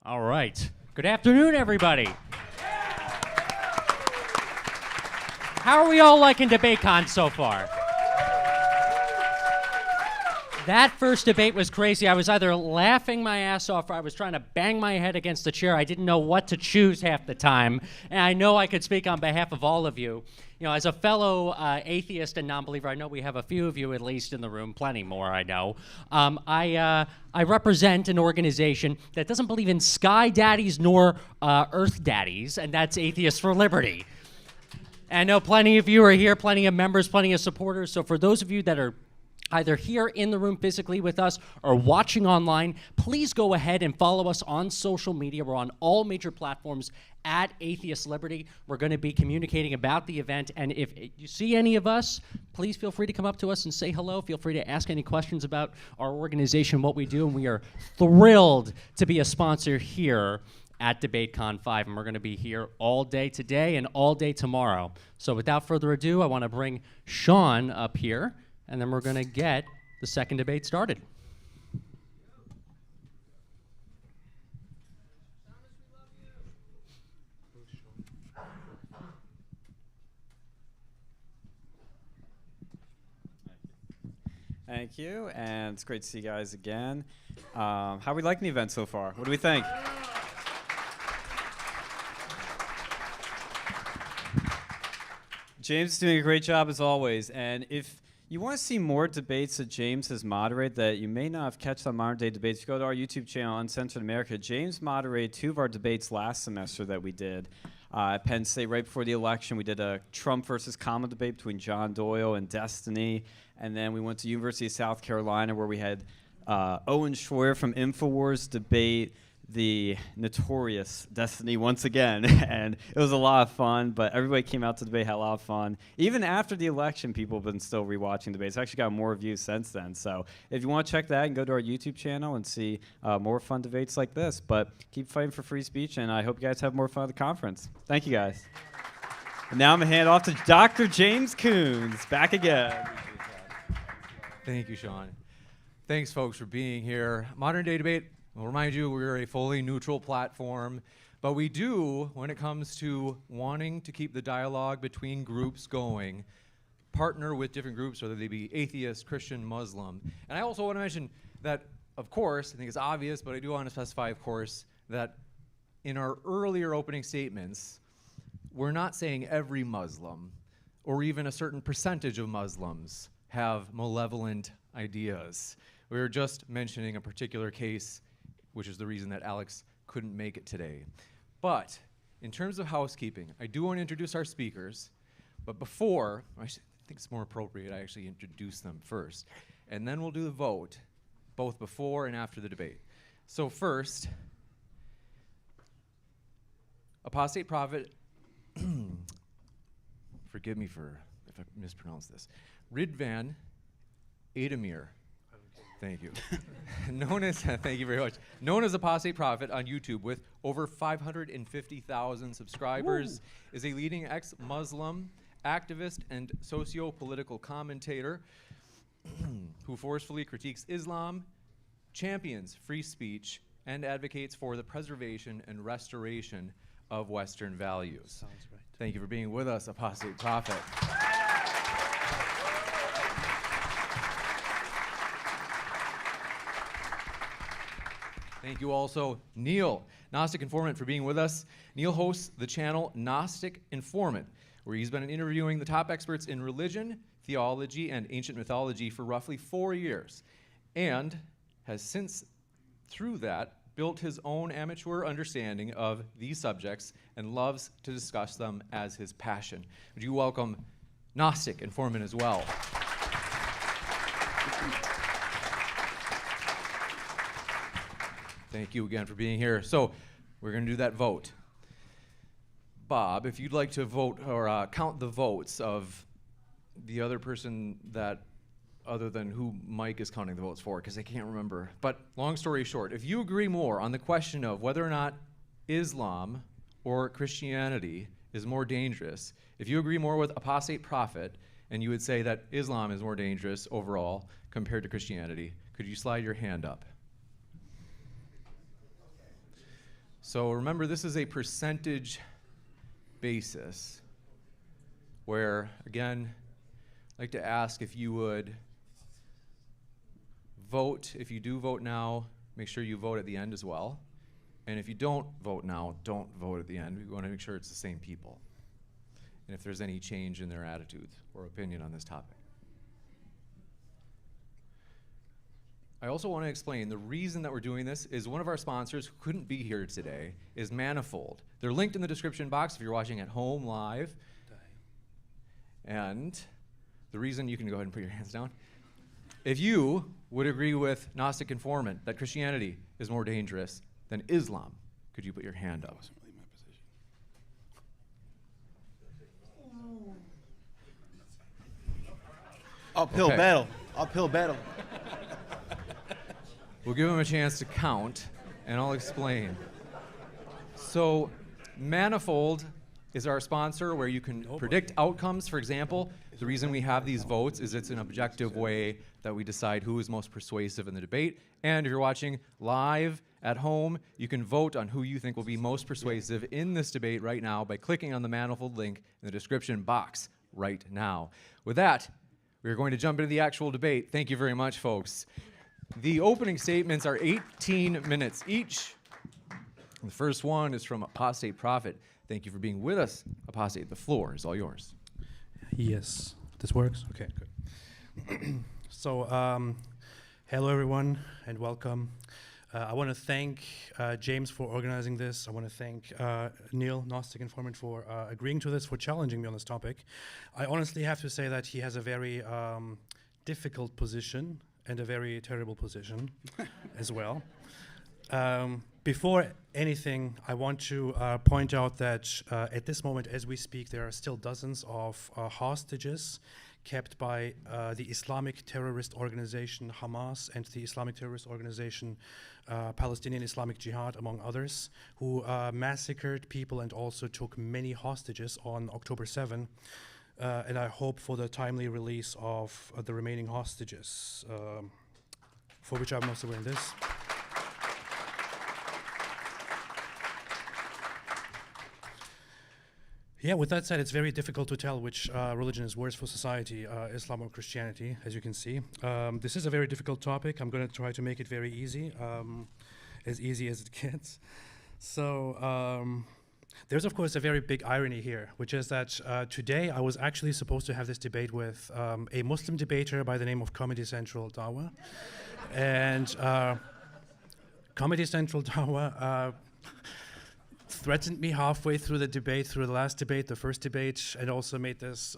All right. Good afternoon, everybody. How are we all liking DebateCon so far? That first debate was crazy. I was either laughing my ass off or I was trying to bang my head against the chair. I didn't know what to choose half the time. And I know I could speak on behalf of all of you. You know, as a fellow atheist and non-believer, I know we have a few of you at least in the room, plenty more, I know. I represent an organization that doesn't believe in sky daddies nor earth daddies, and that's Atheists for Liberty. And I know plenty of you are here, plenty of members, plenty of supporters. So for those of you that are either here in the room physically with us or watching online, please go ahead and follow us on social media. We're on all major platforms at Atheist Liberty. We're going to be communicating about the event, and if you see any of us, please feel free to come up to us and say hello. Feel free to ask any questions about our organization, what we do, and we are thrilled to be a sponsor here at DebateCon 5, and we're going to be here all day today and all day tomorrow. So without further ado, I want to bring Sean up here, and then we're going to get the second debate started. Thank you, and it's great to see you guys again. How are we liking the event so far? What do we think? James is doing a great job as always, and if you want to see more debates that James has moderated that you may not have catched on Modern Day Debates, if you go to our YouTube channel, Uncensored America, James moderated 2 of our debates last semester that we did. At Penn State, right before the election, we did a Trump versus Kamala debate between John Doyle and Destiny. And then we went to University of South Carolina where we had Owen Schroyer from InfoWars debate the notorious Destiny once again. And it was a lot of fun, but everybody came out to debate, had a lot of fun. Even after the election, people have been still rewatching debates. Actually got more views since then. So if you want to check that, you can go to our YouTube channel and see more fun debates like this. But keep fighting for free speech, and I hope you guys have more fun at the conference. Thank you, guys. And now I'm going to hand it off to Dr. James Coons. Back again. Thank you, Sean. Thanks, folks, for being here. Modern Day Debate, I'll remind you, we're a fully neutral platform, but we do, when it comes to wanting to keep the dialogue between groups going, partner with different groups, whether they be atheist, Christian, Muslim. And I also want to mention that, of course, I think it's obvious, but I do want to specify, of course, that in our earlier opening statements, we're not saying every Muslim or even a certain percentage of Muslims have malevolent ideas. We're just mentioning a particular case, which is the reason that Alex couldn't make it today. But in terms of housekeeping, I do want to introduce our speakers, but before, I think it's more appropriate I actually introduce them first, and then we'll do the vote, both before and after the debate. So first, Apostate Prophet, forgive me if I mispronounce this, Ridvan Ademir. Thank you. Thank you very much. Known as Apostate Prophet on YouTube with over 550,000 subscribers, is a leading ex-Muslim activist and socio-political commentator who forcefully critiques Islam, champions free speech, and advocates for the preservation and restoration of Western values. Sounds right. Thank you for being with us, Apostate Prophet. Thank you also, Neil, Gnostic Informant, for being with us. Neil hosts the channel Gnostic Informant, where he's been interviewing the top experts in religion, theology, and ancient mythology for roughly 4 years, and has since, through that, built his own amateur understanding of these subjects and loves to discuss them as his passion. Would you welcome Gnostic Informant as well? Thank you again for being here. So we're going to do that vote. Bob, if you'd like to vote or count the votes of the other person that, other than who Mike is counting the votes for, because I can't remember. But long story short, if you agree more on the question of whether or not Islam or Christianity is more dangerous, if you agree more with Apostate Prophet and you would say that Islam is more dangerous overall compared to Christianity, could you slide your hand up? So remember, this is a percentage basis where, again, I'd like to ask if you would vote. If you do vote now, make sure you vote at the end as well. And if you don't vote now, don't vote at the end. We want to make sure it's the same people. And if there's any change in their attitudes or opinion on this topic. I also want to explain the reason that we're doing this is one of our sponsors who couldn't be here today is Manifold. They're linked in the description box if you're watching at home live. And the reason, you can go ahead and put your hands down. If you would agree with Gnostic Informant that Christianity is more dangerous than Islam, could you put your hand up? Uphill Okay. battle. Uphill battle. We'll give them a chance to count, and I'll explain. So, Manifold is our sponsor where you can predict outcomes. For example, the reason we have these votes is it's an objective way that we decide who is most persuasive in the debate. And if you're watching live at home, you can vote on who you think will be most persuasive in this debate right now by clicking on the Manifold link in the description box right now. With that, we're going to jump into the actual debate. Thank you very much, folks. The opening statements are 18 minutes each. The first one is from Apostate Prophet. Thank you for being with us, Apostate. The floor is all yours. Yes, this works? Okay, good. So, hello everyone and welcome. I want to thank James for organizing this. I want to thank Neil, Gnostic Informant, for agreeing to this, for challenging me on this topic. I honestly have to say that he has a very difficult position and a very terrible position as well. Before anything, I want to point out that at this moment, as we speak, there are still dozens of hostages kept by the Islamic terrorist organization Hamas and the Islamic terrorist organization Palestinian Islamic Jihad, among others, who massacred people and also took many hostages on October 7. And I hope for the timely release of the remaining hostages, for which I'm also wearing this. Yeah, with that said, it's very difficult to tell which religion is worse for society, Islam or Christianity, as you can see. This is a very difficult topic. I'm going to try to make it very easy as it gets. So there's, of course, a very big irony here, which is that today I was actually supposed to have this debate with a Muslim debater by the name of Comedy Central Dawa. And Comedy Central Dawa threatened me halfway through the debate, through the last debate, the first debate, and also made this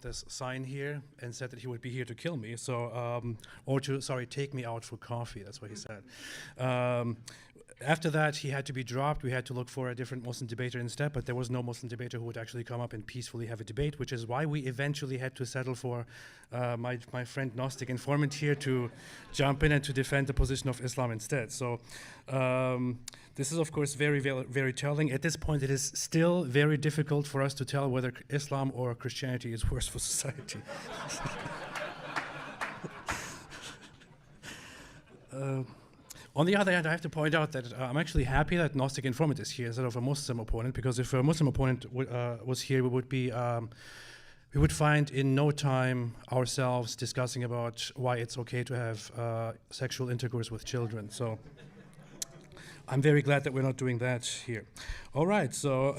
this sign here and said that he would be here to kill me. So, or to, sorry, take me out for coffee. That's what he said. After that, he had to be dropped. We had to look for a different Muslim debater instead, but there was no Muslim debater who would actually come up and peacefully have a debate, which is why we eventually had to settle for my friend Gnostic Informant here to jump in and to defend the position of Islam instead. So this is, of course, very, very, very telling. At this point, it is still very difficult for us to tell whether Islam or Christianity is worse for society. On the other hand, I have to point out that I'm actually happy that Gnostic Informant is here instead of a Muslim opponent, because if a Muslim opponent was here, we would find in no time ourselves discussing about why it's okay to have sexual intercourse with children. So I'm very glad that we're not doing that here. All right, so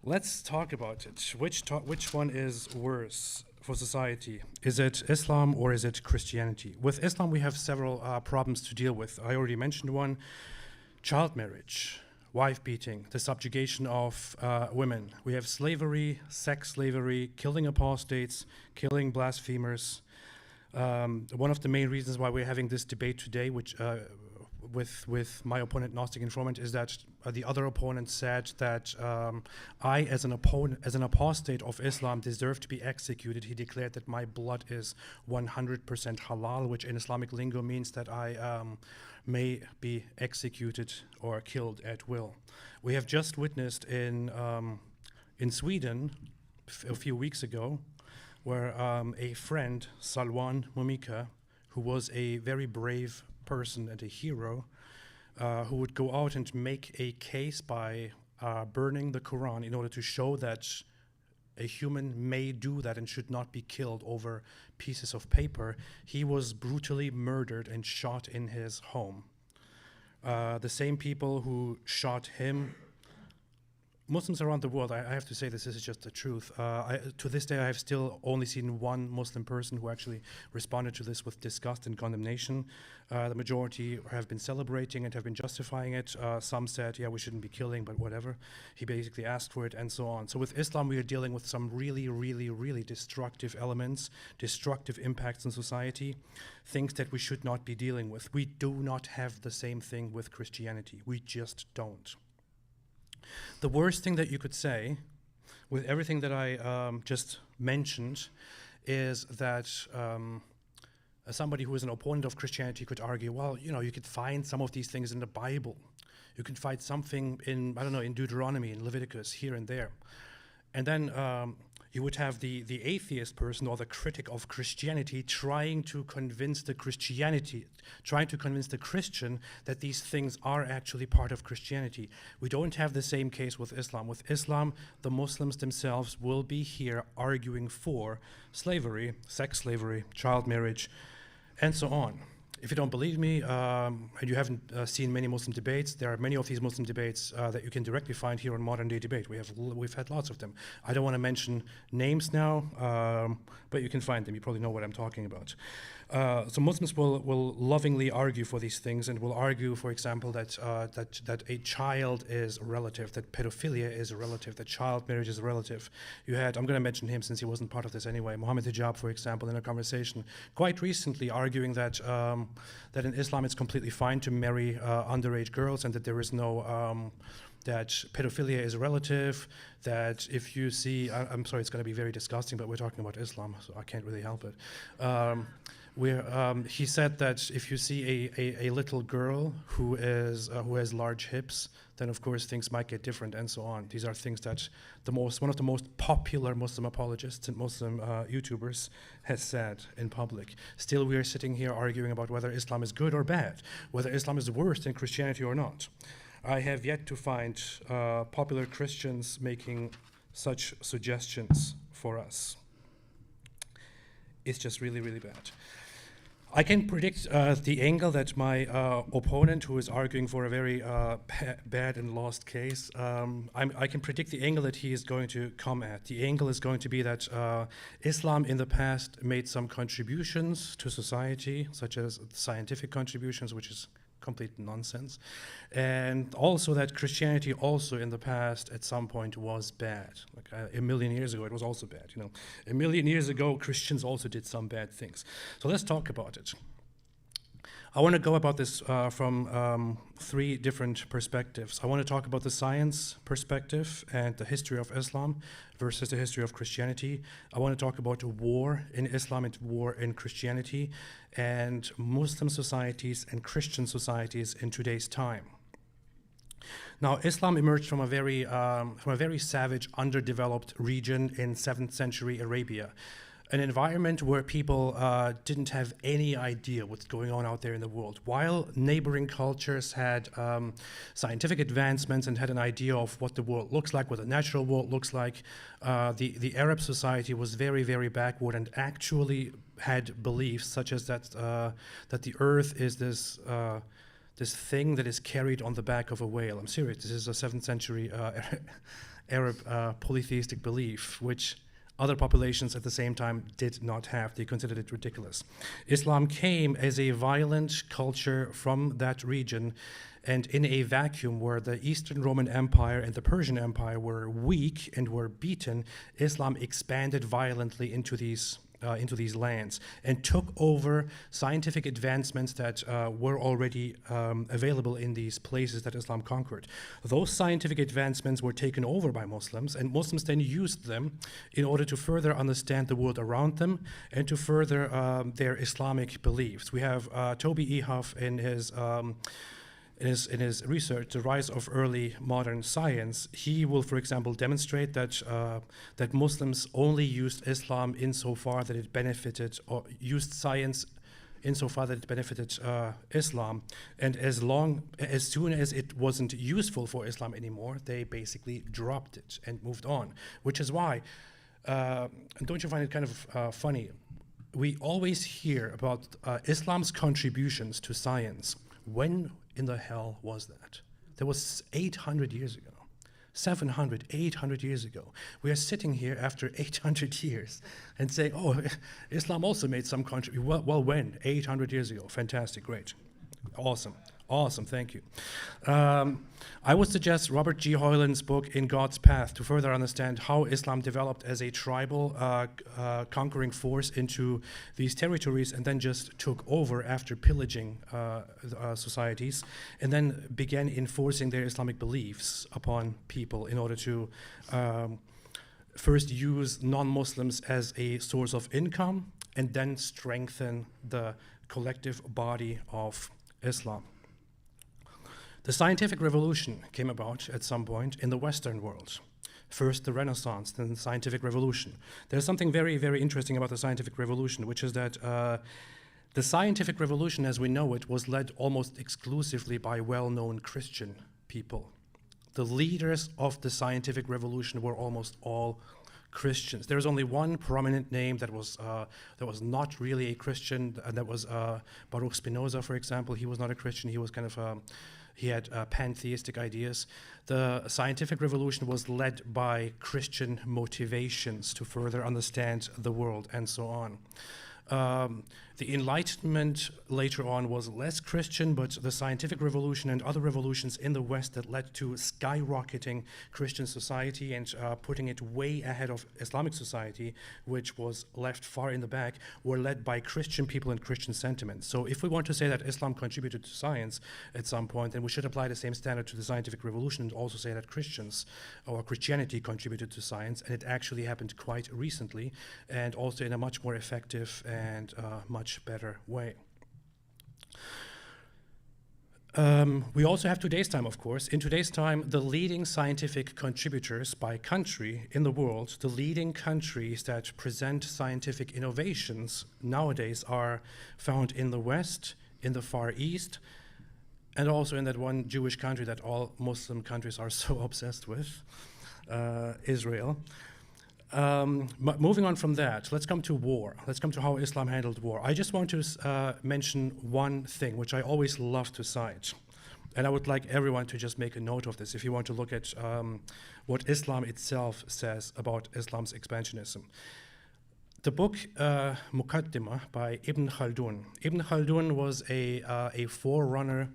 let's talk about it. Which one is worse for society? Is it Islam or is it Christianity? With Islam, we have several problems to deal with. I already mentioned one: child marriage, wife beating, the subjugation of women. We have slavery, sex slavery, killing apostates, killing blasphemers. One of the main reasons why we're having this debate today, which with my opponent Gnostic Informant, is that the other opponent said that I, as an apostate of Islam, deserve to be executed. He declared that my blood is 100% halal, which in Islamic lingo means that I may be executed or killed at will. We have just witnessed in Sweden a few weeks ago, where a friend, Salwan Mumika, who was a very brave person and a hero, who would go out and make a case by burning the Quran in order to show that a human may do that and should not be killed over pieces of paper. He was brutally murdered and shot in his home. The same people who shot him, Muslims around the world, I have to say this is just the truth. To this day, I have still only seen one Muslim person who actually responded to this with disgust and condemnation. The majority have been celebrating and have been justifying it. Some said, yeah, we shouldn't be killing, but whatever. He basically asked for it and so on. So with Islam, we are dealing with some really, really, really destructive elements, destructive impacts in society, things that we should not be dealing with. We do not have the same thing with Christianity. We just don't. The worst thing that you could say, with everything that I just mentioned, is that somebody who is an opponent of Christianity could argue, well, you know, you could find some of these things in the Bible. You could find something in, I don't know, in Deuteronomy, in Leviticus, here and there. And then you would have the atheist person or the critic of Christianity trying to convince the Christian that these things are actually part of Christianity. We don't have the same case with Islam. With Islam, the Muslims themselves will be here arguing for slavery, sex slavery, child marriage, and so on. If you don't believe me, and you haven't seen many Muslim debates, there are many of these Muslim debates that you can directly find here on Modern Day Debate. We've had lots of them. I don't want to mention names now, but you can find them. You probably know what I'm talking about. So Muslims will lovingly argue for these things and will argue, for example, that a child is relative, that pedophilia is a relative, that child marriage is a relative. You had, I'm going to mention him since he wasn't part of this anyway, Mohammed Hijab, for example, in a conversation quite recently arguing that that in Islam it's completely fine to marry underage girls and that there is no that pedophilia is a relative, that if you see, I'm sorry, it's going to be very disgusting, but we're talking about Islam, so I can't really help it. He said that if you see a little girl who has large hips, then of course things might get different and so on. These are things that one of the most popular Muslim apologists and Muslim YouTubers has said in public. Still, we are sitting here arguing about whether Islam is good or bad, whether Islam is worse than Christianity or not. I have yet to find popular Christians making such suggestions for us. It's just really, really bad. I can predict the angle that my opponent, who is arguing for a very bad and lost case, I can predict the angle that he is going to come at. The angle is going to be that Islam in the past made some contributions to society, such as scientific contributions, which is complete nonsense, and also that Christianity also in the past at some point was bad. Like a million years ago it was also bad, you know. A million years ago Christians also did some bad things. So let's talk about it. I want to go about this from three different perspectives. I want to talk about the science perspective and the history of Islam versus the history of Christianity. I want to talk about war in Islam and war in Christianity and Muslim societies and Christian societies in today's time. Now, Islam emerged from a very savage, underdeveloped region in 7th century Arabia. An environment where people didn't have any idea what's going on out there in the world. While neighboring cultures had scientific advancements and had an idea of what the world looks like, what the natural world looks like, the Arab society was very, very backward and actually had beliefs such as that the earth is this thing that is carried on the back of a whale. I'm serious, this is a 7th century Arab polytheistic belief, which other populations at the same time did not have. They considered it ridiculous. Islam came as a violent culture from that region, and in a vacuum where the Eastern Roman Empire and the Persian Empire were weak and were beaten, Islam expanded violently into these lands and took over scientific advancements that were already available in these places that Islam conquered. Those scientific advancements were taken over by Muslims, and Muslims then used them in order to further understand the world around them and to further their Islamic beliefs. We have Toby Ehoff in his research, The Rise of Early Modern Science. He will, for example, demonstrate that Muslims only used Islam insofar that it benefited or used science insofar that it benefited Islam. And as soon as it wasn't useful for Islam anymore, they basically dropped it and moved on. Which is why, and don't you find it kind of funny? We always hear about Islam's contributions to science. When in the hell was that? That was 800 years ago. 700, 800 years ago. We are sitting here after 800 years and saying, oh, Islam also made some contribution. Well, when? 800 years ago. Fantastic, great. Awesome, awesome, thank you. I would suggest Robert G. Hoyland's book, In God's Path, to further understand how Islam developed as a tribal conquering force into these territories and then just took over after pillaging societies and then began enforcing their Islamic beliefs upon people in order to first use non-Muslims as a source of income and then strengthen the collective body of Islam. The scientific revolution came about at some point in the Western world. First the Renaissance, then the scientific revolution. There's something very, very interesting about the scientific revolution, which is that the scientific revolution as we know it was led almost exclusively by well-known Christian people. The leaders of the scientific revolution were almost all Christians. There's only one prominent name that was not really a Christian, and that was Baruch Spinoza, for example. He was not a Christian. He was kind of he had pantheistic ideas. The scientific revolution was led by Christian motivations to further understand the world and so on. The Enlightenment later on was less Christian, but the scientific revolution and other revolutions in the West that led to skyrocketing Christian society and putting it way ahead of Islamic society, which was left far in the back, were led by Christian people and Christian sentiments. So if we want to say that Islam contributed to science at some point, then we should apply the same standard to the scientific revolution and also say that Christians or Christianity contributed to science, and it actually happened quite recently and also in a much more effective and much better way. We also have today's time, of course. In today's time, the leading scientific contributors by country in the world, the leading countries that present scientific innovations nowadays are found in the West, in the Far East, and also in that one Jewish country that all Muslim countries are so obsessed with, Israel. Moving on from that, let's come to war. Let's come to how Islam handled war. I just want to mention one thing, which I always love to cite. And I would like everyone to just make a note of this if you want to look at what Islam itself says about Islam's expansionism. The book Muqaddimah by Ibn Khaldun. Ibn Khaldun was a forerunner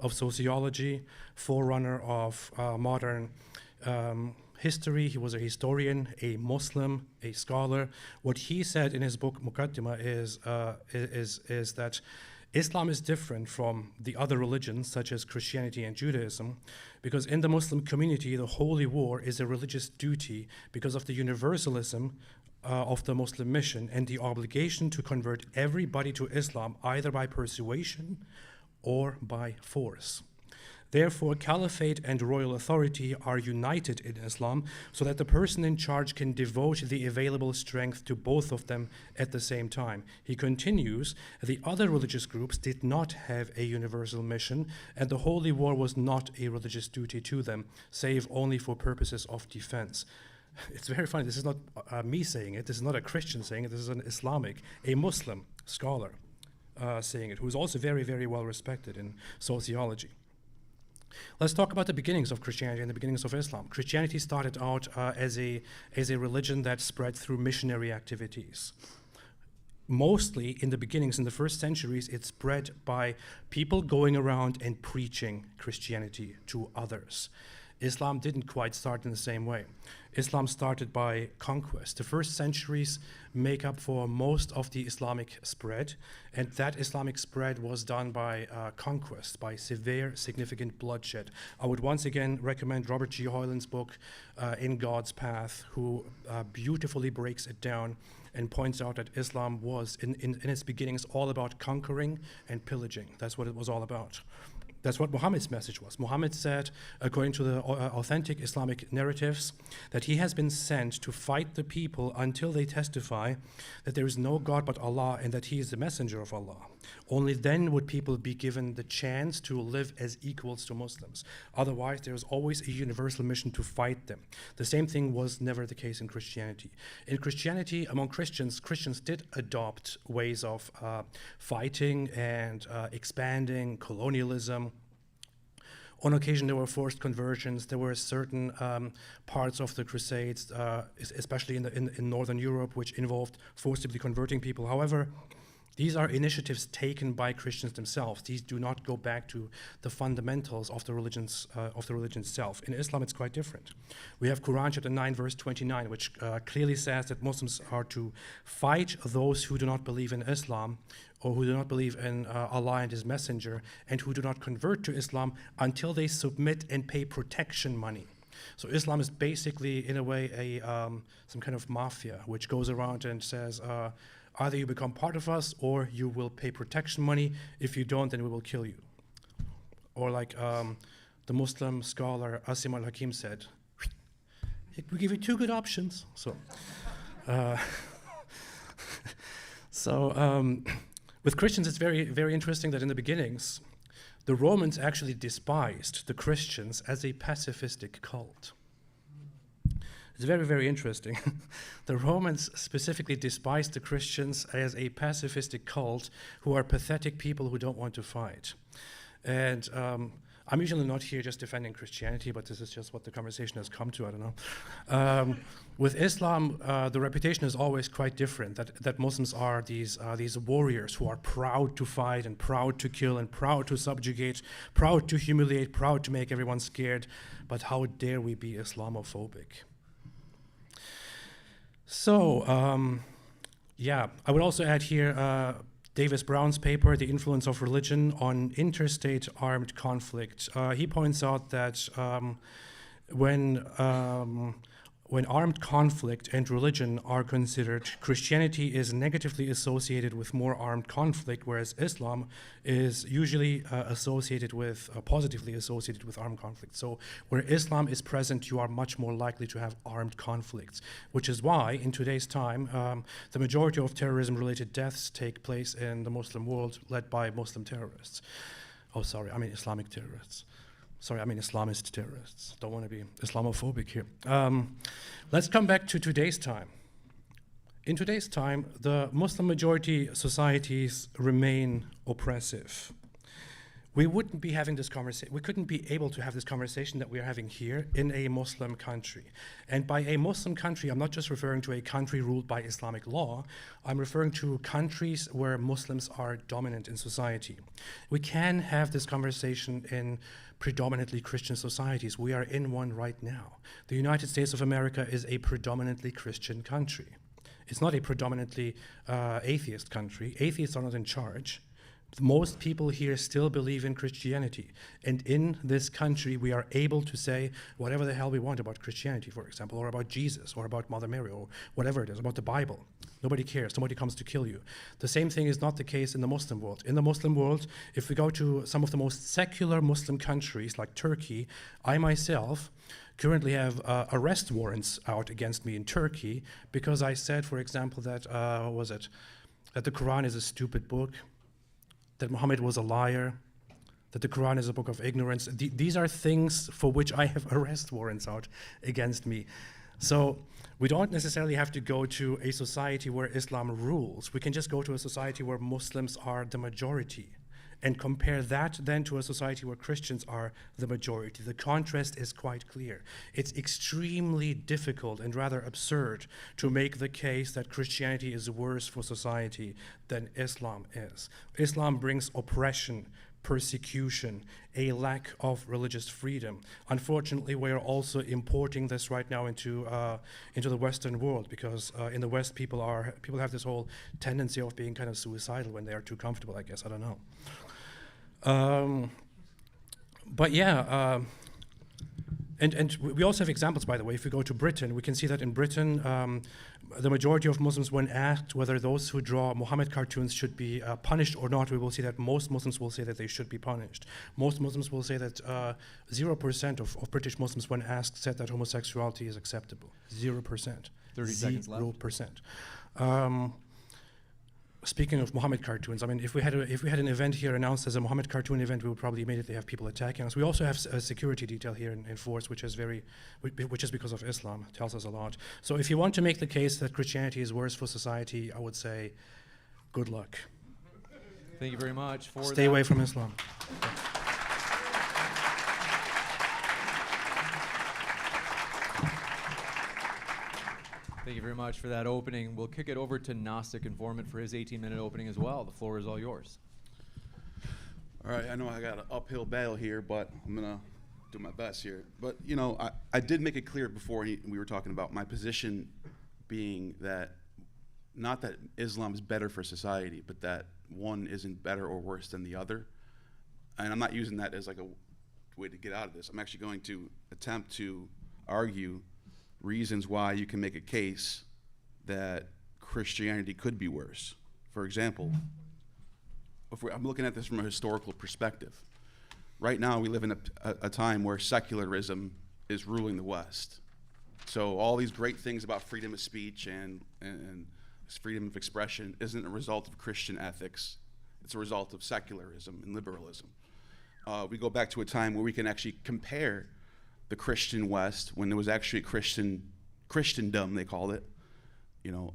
of sociology, forerunner of modern history. He was a historian, a Muslim, a scholar. What he said in his book Muqaddimah is that Islam is different from the other religions such as Christianity and Judaism because in the Muslim community the holy war is a religious duty because of the universalism of the Muslim mission and the obligation to convert everybody to Islam either by persuasion or by force. Therefore, caliphate and royal authority are united in Islam so that the person in charge can devote the available strength to both of them at the same time. He continues, the other religious groups did not have a universal mission, and the holy war was not a religious duty to them, save only for purposes of defense. It's very funny. This is not me saying it. This is not a Christian saying it. This is an Islamic, a Muslim scholar saying it, who is also very, very well respected in sociology. Let's talk about the beginnings of Christianity and the beginnings of Islam. Christianity started out as a religion that spread through missionary activities. Mostly in the beginnings, in the first centuries, it spread by people going around and preaching Christianity to others. Islam didn't quite start in the same way. Islam started by conquest. The first centuries make up for most of the Islamic spread, and that Islamic spread was done by conquest, by severe, significant bloodshed. I would once again recommend Robert G. Hoyland's book, In God's Path, who beautifully breaks it down and points out that Islam was, in its beginnings, all about conquering and pillaging. That's what it was all about. That's what Muhammad's message was. Muhammad said, according to the authentic Islamic narratives, that he has been sent to fight the people until they testify that there is no God but Allah and that he is the messenger of Allah. Only then would people be given the chance to live as equals to Muslims. Otherwise, there was always a universal mission to fight them. The same thing was never the case in Christianity. In Christianity, among Christians did adopt ways of fighting and expanding, colonialism. On occasion, there were forced conversions. There were certain parts of the Crusades, especially in Northern Europe, which involved forcibly converting people. However, these are initiatives taken by Christians themselves. These do not go back to the fundamentals of the religion itself. In Islam, it's quite different. We have Quran chapter 9, verse 29, which clearly says that Muslims are to fight those who do not believe in Islam, or who do not believe in Allah and His Messenger, and who do not convert to Islam until they submit and pay protection money. So Islam is basically, in a way, some kind of mafia, which goes around and says, either you become part of us, or you will pay protection money. If you don't, then we will kill you. Or like the Muslim scholar Asim al-Hakim said, we give you two good options. With Christians, it's very, very interesting that in the beginnings, the Romans actually despised the Christians as a pacifistic cult. It's very, very interesting. The Romans specifically despised the Christians as a pacifistic cult who are pathetic people who don't want to fight. And I'm usually not here just defending Christianity, but this is just what the conversation has come to, I don't know. With Islam, the reputation is always quite different, that Muslims are these warriors who are proud to fight and proud to kill and proud to subjugate, proud to humiliate, proud to make everyone scared. But how dare we be Islamophobic? So, I would also add here Davis Brown's paper, The Influence of Religion on Interstate Armed Conflict. He points out that when armed conflict and religion are considered, Christianity is negatively associated with more armed conflict, whereas Islam is usually positively associated with armed conflict. So where Islam is present, you are much more likely to have armed conflicts, which is why in today's time, the majority of terrorism-related deaths take place in the Muslim world, led by Muslim terrorists. Oh, sorry, I mean Islamic terrorists. Sorry, I mean Islamist terrorists. Don't want to be Islamophobic here. Let's come back to today's time. In today's time, the Muslim majority societies remain oppressive. We wouldn't be having this conversation, we couldn't be able to have this conversation that we are having here in a Muslim country. And by a Muslim country, I'm not just referring to a country ruled by Islamic law, I'm referring to countries where Muslims are dominant in society. We can have this conversation in predominantly Christian societies. We are in one right now. The United States of America is a predominantly Christian country. It's not a predominantly atheist country. Atheists are not in charge. Most people here still believe in Christianity. And in this country, we are able to say whatever the hell we want about Christianity, for example, or about Jesus, or about Mother Mary, or whatever it is, about the Bible. Nobody cares. Nobody comes to kill you. The same thing is not the case in the Muslim world. In the Muslim world, if we go to some of the most secular Muslim countries, like Turkey, I myself currently have arrest warrants out against me in Turkey because I said, for example, that, that the Quran is a stupid book, that Muhammad was a liar, that the Quran is a book of ignorance. These are things for which I have arrest warrants out against me. So we don't necessarily have to go to a society where Islam rules. We can just go to a society where Muslims are the majority and compare that then to a society where Christians are the majority. The contrast is quite clear. It's extremely difficult and rather absurd to make the case that Christianity is worse for society than Islam is. Islam brings oppression, persecution, a lack of religious freedom. Unfortunately, we are also importing this right now into the Western world because in the West, people have this whole tendency of being kind of suicidal when they are too comfortable, I guess. I don't know. And we also have examples, by the way. If we go to Britain, we can see that in Britain, the majority of Muslims, when asked whether those who draw Muhammad cartoons should be punished or not, we will see that most Muslims will say that they should be punished. Most Muslims will say that 0% of British Muslims, when asked, said that homosexuality is acceptable. 0%. 30 seconds left. 0%. speaking of Muhammad cartoons, I mean, if we had an event here announced as a Muhammad cartoon event, we would probably immediately have people attacking us. We also have a security detail here in force, which is because of Islam. It tells us a lot. So if you want to make the case that Christianity is worse for society, I would say, good luck. Thank you very much for Stay away from Islam. Thank you very much for that opening. We'll kick it over to Gnostic Informant for his 18-minute opening as well. The floor is all yours. All right, I know I got an uphill battle here, but I'm going to do my best here. But, you know, I did make it clear before we were talking about my position being that not that Islam is better for society, but that one isn't better or worse than the other. And I'm not using that as like a way to get out of this. I'm actually going to attempt to argue reasons why you can make a case that Christianity could be worse. For example, I'm looking at this from a historical perspective. Right now, we live in a time where secularism is ruling the West. So all these great things about freedom of speech and freedom of expression isn't a result of Christian ethics. It's a result of secularism and liberalism. We go back to a time where we can actually compare the Christian West, when there was actually Christendom, they called it, you know,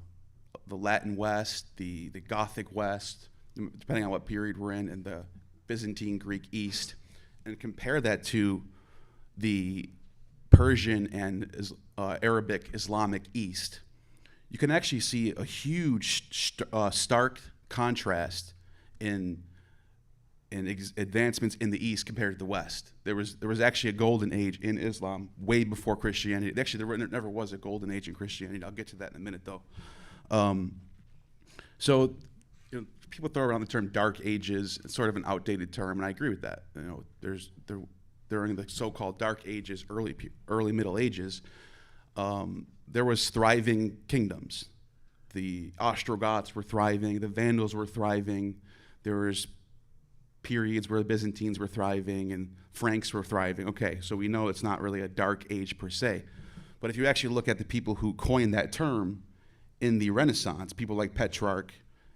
the Latin West, the Gothic West, depending on what period we're in, and the Byzantine Greek East, and compare that to the Persian and Arabic Islamic East. You can actually see a huge stark contrast in advancements in the East compared to the West. There was actually a golden age in Islam way before Christianity. Actually, there never was a golden age in Christianity. I'll get to that in a minute, though. So, you know, people throw around the term Dark Ages. It's sort of an outdated term, and I agree with that. You know, during the so-called Dark Ages, early Middle Ages, there was thriving kingdoms. The Ostrogoths were thriving. The Vandals were thriving. There was periods where the Byzantines were thriving and Franks were thriving. Okay, so we know it's not really a dark age per se. But if you actually look at the people who coined that term in the Renaissance, people like Petrarch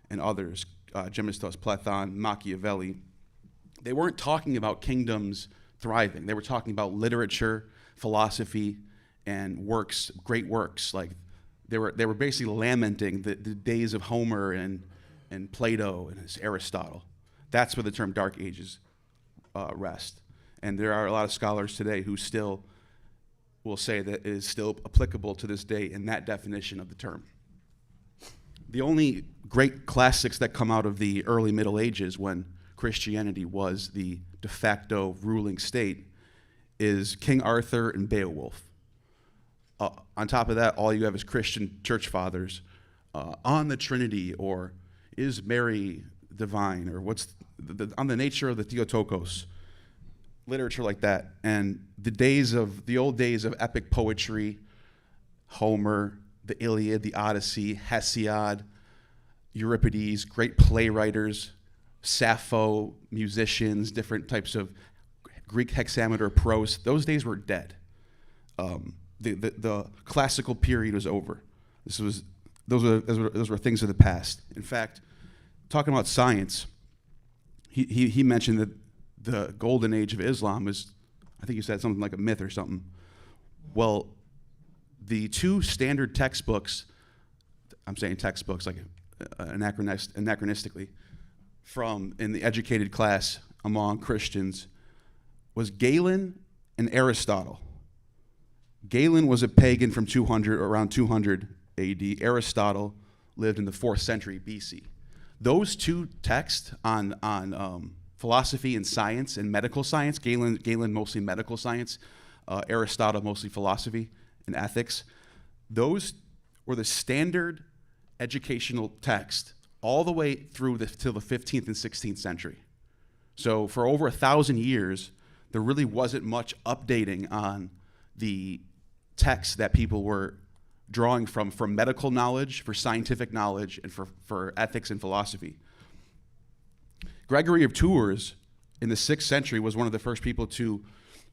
and others, Gemistos, Platon, Machiavelli, they weren't talking about kingdoms thriving. They were talking about literature, philosophy, and works, great works. Like they were basically lamenting the days of Homer and Plato and Aristotle. That's where the term Dark Ages rest. And there are a lot of scholars today who still will say that it is still applicable to this day in that definition of the term. The only great classics that come out of the early Middle Ages, when Christianity was the de facto ruling state, is King Arthur and Beowulf. On top of that, all you have is Christian church fathers on the Trinity, or is Mary divine, or what's on the nature of the Theotokos, literature like that. And the old days of epic poetry, Homer, the Iliad, the Odyssey, Hesiod, Euripides, great playwriters, Sappho, musicians, different types of Greek hexameter prose, those days were dead. The classical period was over. Those were things of the past. In fact, talking about science, he mentioned that the golden age of Islam is, I think you said something like a myth or something. Well, the two standard textbooks, I'm saying textbooks like anachronistically, from in the educated class among Christians, was Galen and Aristotle. Galen was a pagan from around 200 AD. Aristotle lived in the 4th century BC. Those two texts on philosophy and science and medical science, Galen mostly medical science, Aristotle mostly philosophy and ethics, those were the standard educational text all the way through till the 15th and 16th century. So for over 1,000 years, there really wasn't much updating on the texts that people were drawing from for medical knowledge, for scientific knowledge, and for ethics and philosophy. Gregory of Tours in the 6th century was one of the first people to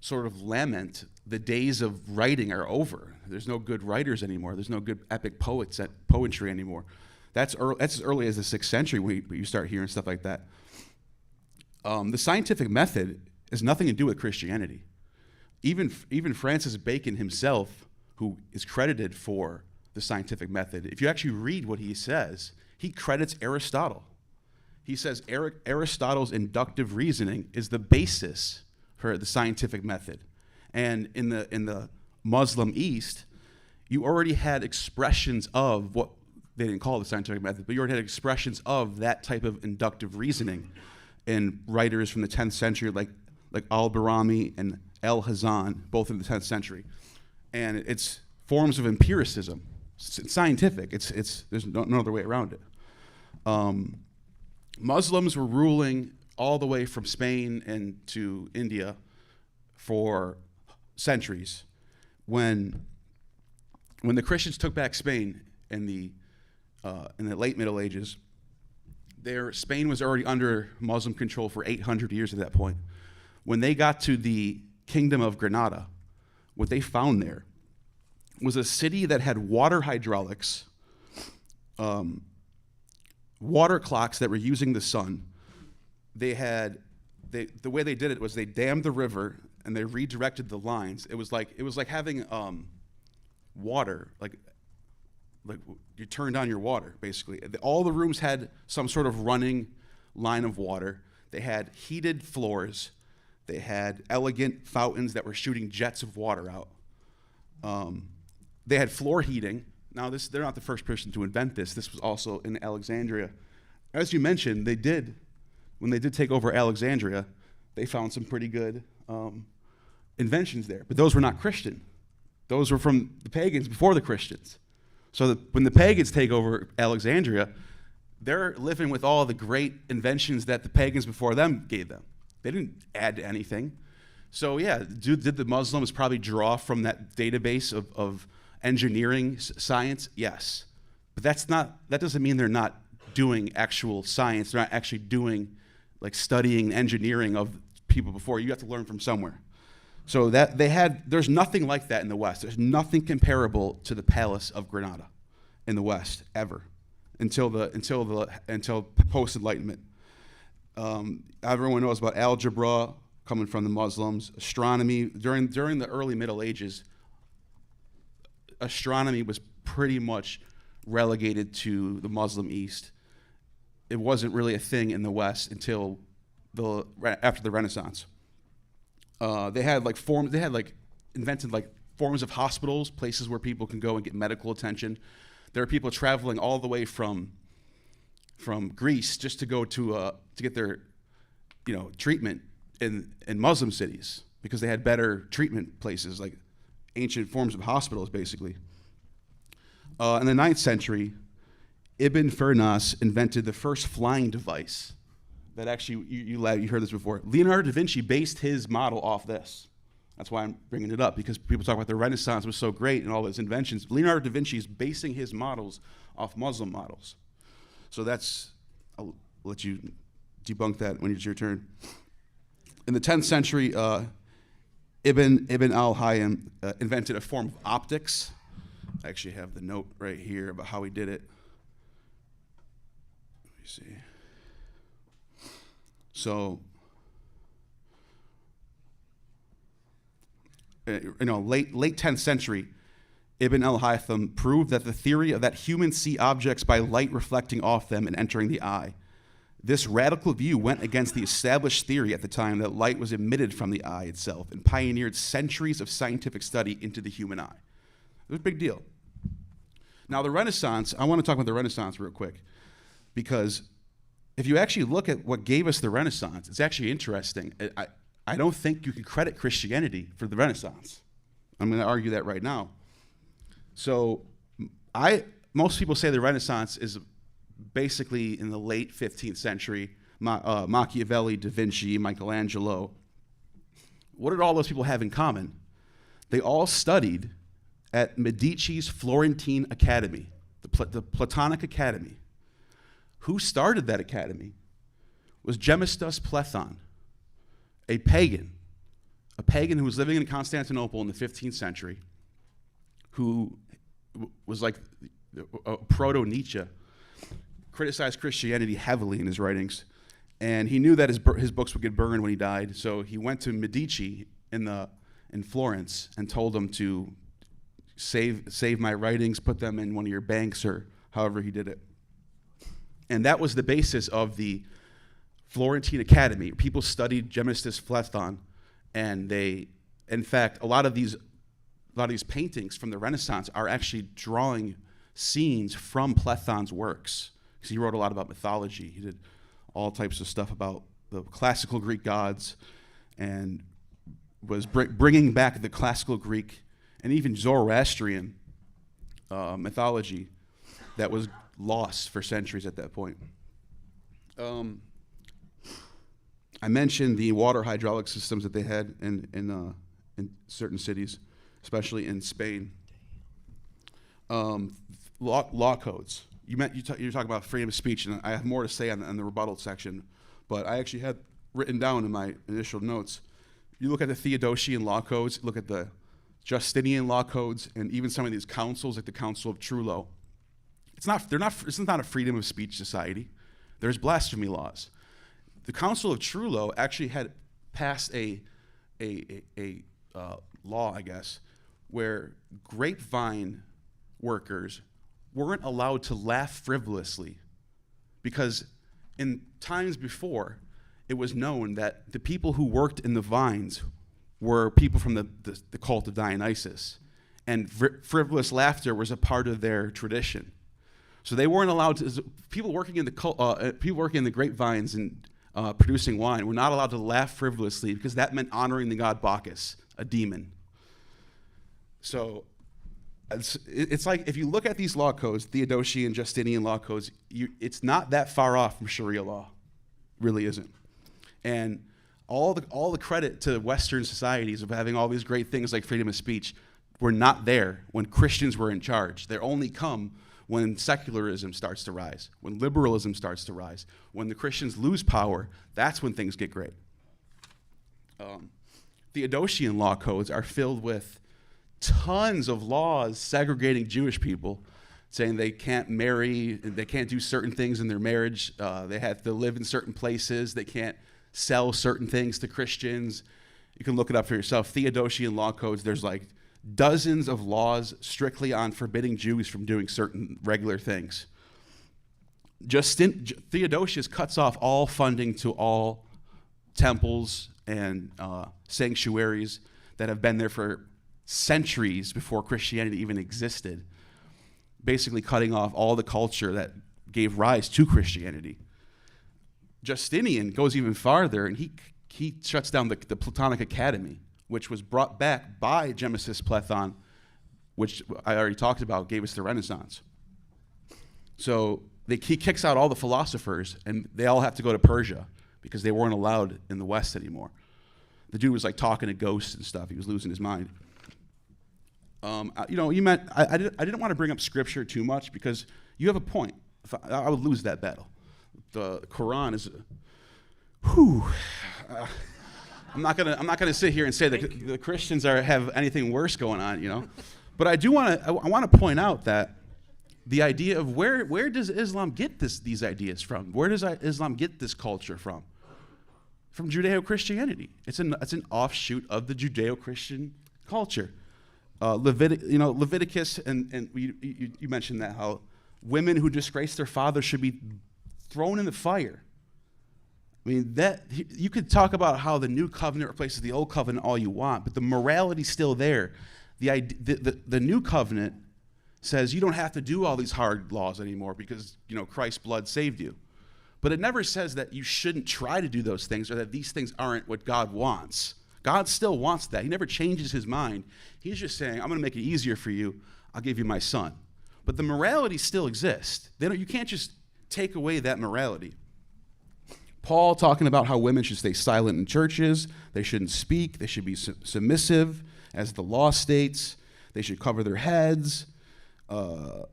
sort of lament the days of writing are over. There's no good writers anymore. There's no good epic poetry anymore. That's as early as the 6th century when you start hearing stuff like that. The scientific method has nothing to do with Christianity. Even Francis Bacon himself, who is credited for the scientific method, if you actually read what he says, he credits Aristotle. He says Aristotle's inductive reasoning is the basis for the scientific method. And in the Muslim East, you already had expressions of what they didn't call the scientific method, but you already had expressions of that type of inductive reasoning in writers from the 10th century, like Al-Birami and El-Hazan, both in the 10th century. And it's forms of empiricism. It's scientific. There's no other way around it. Muslims were ruling all the way from Spain and to India for centuries. When the Christians took back Spain in the late Middle Ages, Spain was already under Muslim control for 800 years at that point. When they got to the Kingdom of Granada, what they found there was a city that had water hydraulics, water clocks that were using the sun. The way they did it was they dammed the river and they redirected the lines. It was like having water, like you turned on your water, basically. All the rooms had some sort of running line of water. They had heated floors. They had elegant fountains that were shooting jets of water out. They had floor heating. Now, they're not the first person to invent this. This was also in Alexandria. As you mentioned, when they did take over Alexandria, they found some pretty good inventions there. But those were not Christian. Those were from the pagans before the Christians. So when the pagans take over Alexandria, they're living with all the great inventions that the pagans before them gave them. They didn't add to anything. So yeah, did the Muslims probably draw from that database of engineering science? Yes. But that doesn't mean they're not doing actual science. They're not actually doing, like, studying engineering of people before. You have to learn from somewhere. So there's nothing like that in the West. There's nothing comparable to the Palace of Granada in the West ever until post-Enlightenment. Everyone knows about algebra coming from the Muslims. Astronomy during the early Middle Ages, astronomy was pretty much relegated to the Muslim East. It wasn't really a thing in the West until after the Renaissance. They had invented forms of hospitals, places where people can go and get medical attention. There are people traveling all the way from Greece just to go to get their treatment in Muslim cities because they had better treatment places, like ancient forms of hospitals, basically. In the 9th century, Ibn Firnas invented the first flying device. That actually, you heard this before. Leonardo da Vinci based his model off this. That's why I'm bringing it up, because people talk about the Renaissance was so great and all his inventions. Leonardo da Vinci is basing his models off Muslim models. So I'll let you debunk that when it's your turn. In the 10th century, Ibn al-Haytham invented a form of optics. I actually have the note right here about how he did it. Let me see. So, late 10th century, Ibn al-Haytham proved that the theory of that humans see objects by light reflecting off them and entering the eye. This radical view went against the established theory at the time that light was emitted from the eye itself and pioneered centuries of scientific study into the human eye. It was a big deal. Now, the Renaissance, I want to talk about the Renaissance real quick, because if you actually look at what gave us the Renaissance, it's actually interesting. I don't think you can credit Christianity for the Renaissance. I'm going to argue that right now. So most people say the Renaissance is basically in the late 15th century, Machiavelli, Da Vinci, Michelangelo. What did all those people have in common? They all studied at Medici's Florentine Academy, the Platonic Academy. Who started that academy was Gemistus Plethon, a pagan who was living in Constantinople in the 15th century, who was like a proto-Nietzsche. criticized Christianity heavily in his writings. And he knew that his books would get burned when he died, so he went to Medici in Florence and told them to save my writings, put them in one of your banks, or however he did it. And that was the basis of the Florentine Academy. People studied Gemistus Phleton, and they, in fact, a lot of these paintings from the Renaissance are actually drawing scenes from Plethon's works, because he wrote a lot about mythology. He did all types of stuff about the classical Greek gods, and was bringing back the classical Greek and even Zoroastrian mythology that was lost for centuries at that point. I mentioned the water hydraulic systems that they had in certain cities, especially in Spain. Law codes. You're talking about freedom of speech, and I have more to say on the rebuttal section, but I actually had written down in my initial notes. You look at the Theodosian law codes, look at the Justinian law codes, and even some of these councils, like the Council of Trullo. It's not a freedom of speech society. There's blasphemy laws. The Council of Trullo actually had passed a law, I guess, where grapevine workers weren't allowed to laugh frivolously, because in times before, it was known that the people who worked in the vines were people from the cult of Dionysus, and frivolous laughter was a part of their tradition. So they weren't allowed to. People working in the grapevines and producing wine were not allowed to laugh frivolously, because that meant honoring the god Bacchus, a demon. So it's like, if you look at these law codes, Theodosian, Justinian law codes, it's not that far off from Sharia law. It really isn't. And all the credit to Western societies of having all these great things like freedom of speech were not there when Christians were in charge. They only come when secularism starts to rise, when liberalism starts to rise. When the Christians lose power, that's when things get great. Theodosian law codes are filled with tons of laws segregating Jewish people, saying they can't marry, they can't do certain things in their marriage, they have to live in certain places, they can't sell certain things to Christians. You can look it up for yourself. Theodosian law codes, there's like dozens of laws strictly on forbidding Jews from doing certain regular things. Theodosius cuts off all funding to all temples and sanctuaries that have been there for centuries before Christianity even existed, basically cutting off all the culture that gave rise to Christianity. Justinian goes even farther, and he shuts down the Platonic Academy, which was brought back by Gemistus Phleton, which I already talked about, gave us the Renaissance. So he kicks out all the philosophers, and they all have to go to Persia because they weren't allowed in the West anymore. The dude was like talking to ghosts and stuff. He was losing his mind. I didn't want to bring up scripture too much because you have a point. I would lose that battle. The Quran is, I'm not gonna sit here and say that the Christians have anything worse going on, you know. But I want to point out that the idea of where does Islam get these ideas from? Where does Islam get this culture from? From Judeo-Christianity. It's an offshoot of the Judeo-Christian culture. Leviticus, and you mentioned that, how women who disgrace their father should be thrown in the fire. I mean, that you could talk about how the new covenant replaces the old covenant all you want, but the morality's still there. The new covenant says you don't have to do all these hard laws anymore because Christ's blood saved you. But it never says that you shouldn't try to do those things or that these things aren't what God wants. God still wants that. He never changes his mind. He's just saying, I'm going to make it easier for you. I'll give you my son. But the morality still exists. You can't just take away that morality. Paul talking about how women should stay silent in churches. They shouldn't speak. They should be submissive, as the law states. They should cover their heads. Where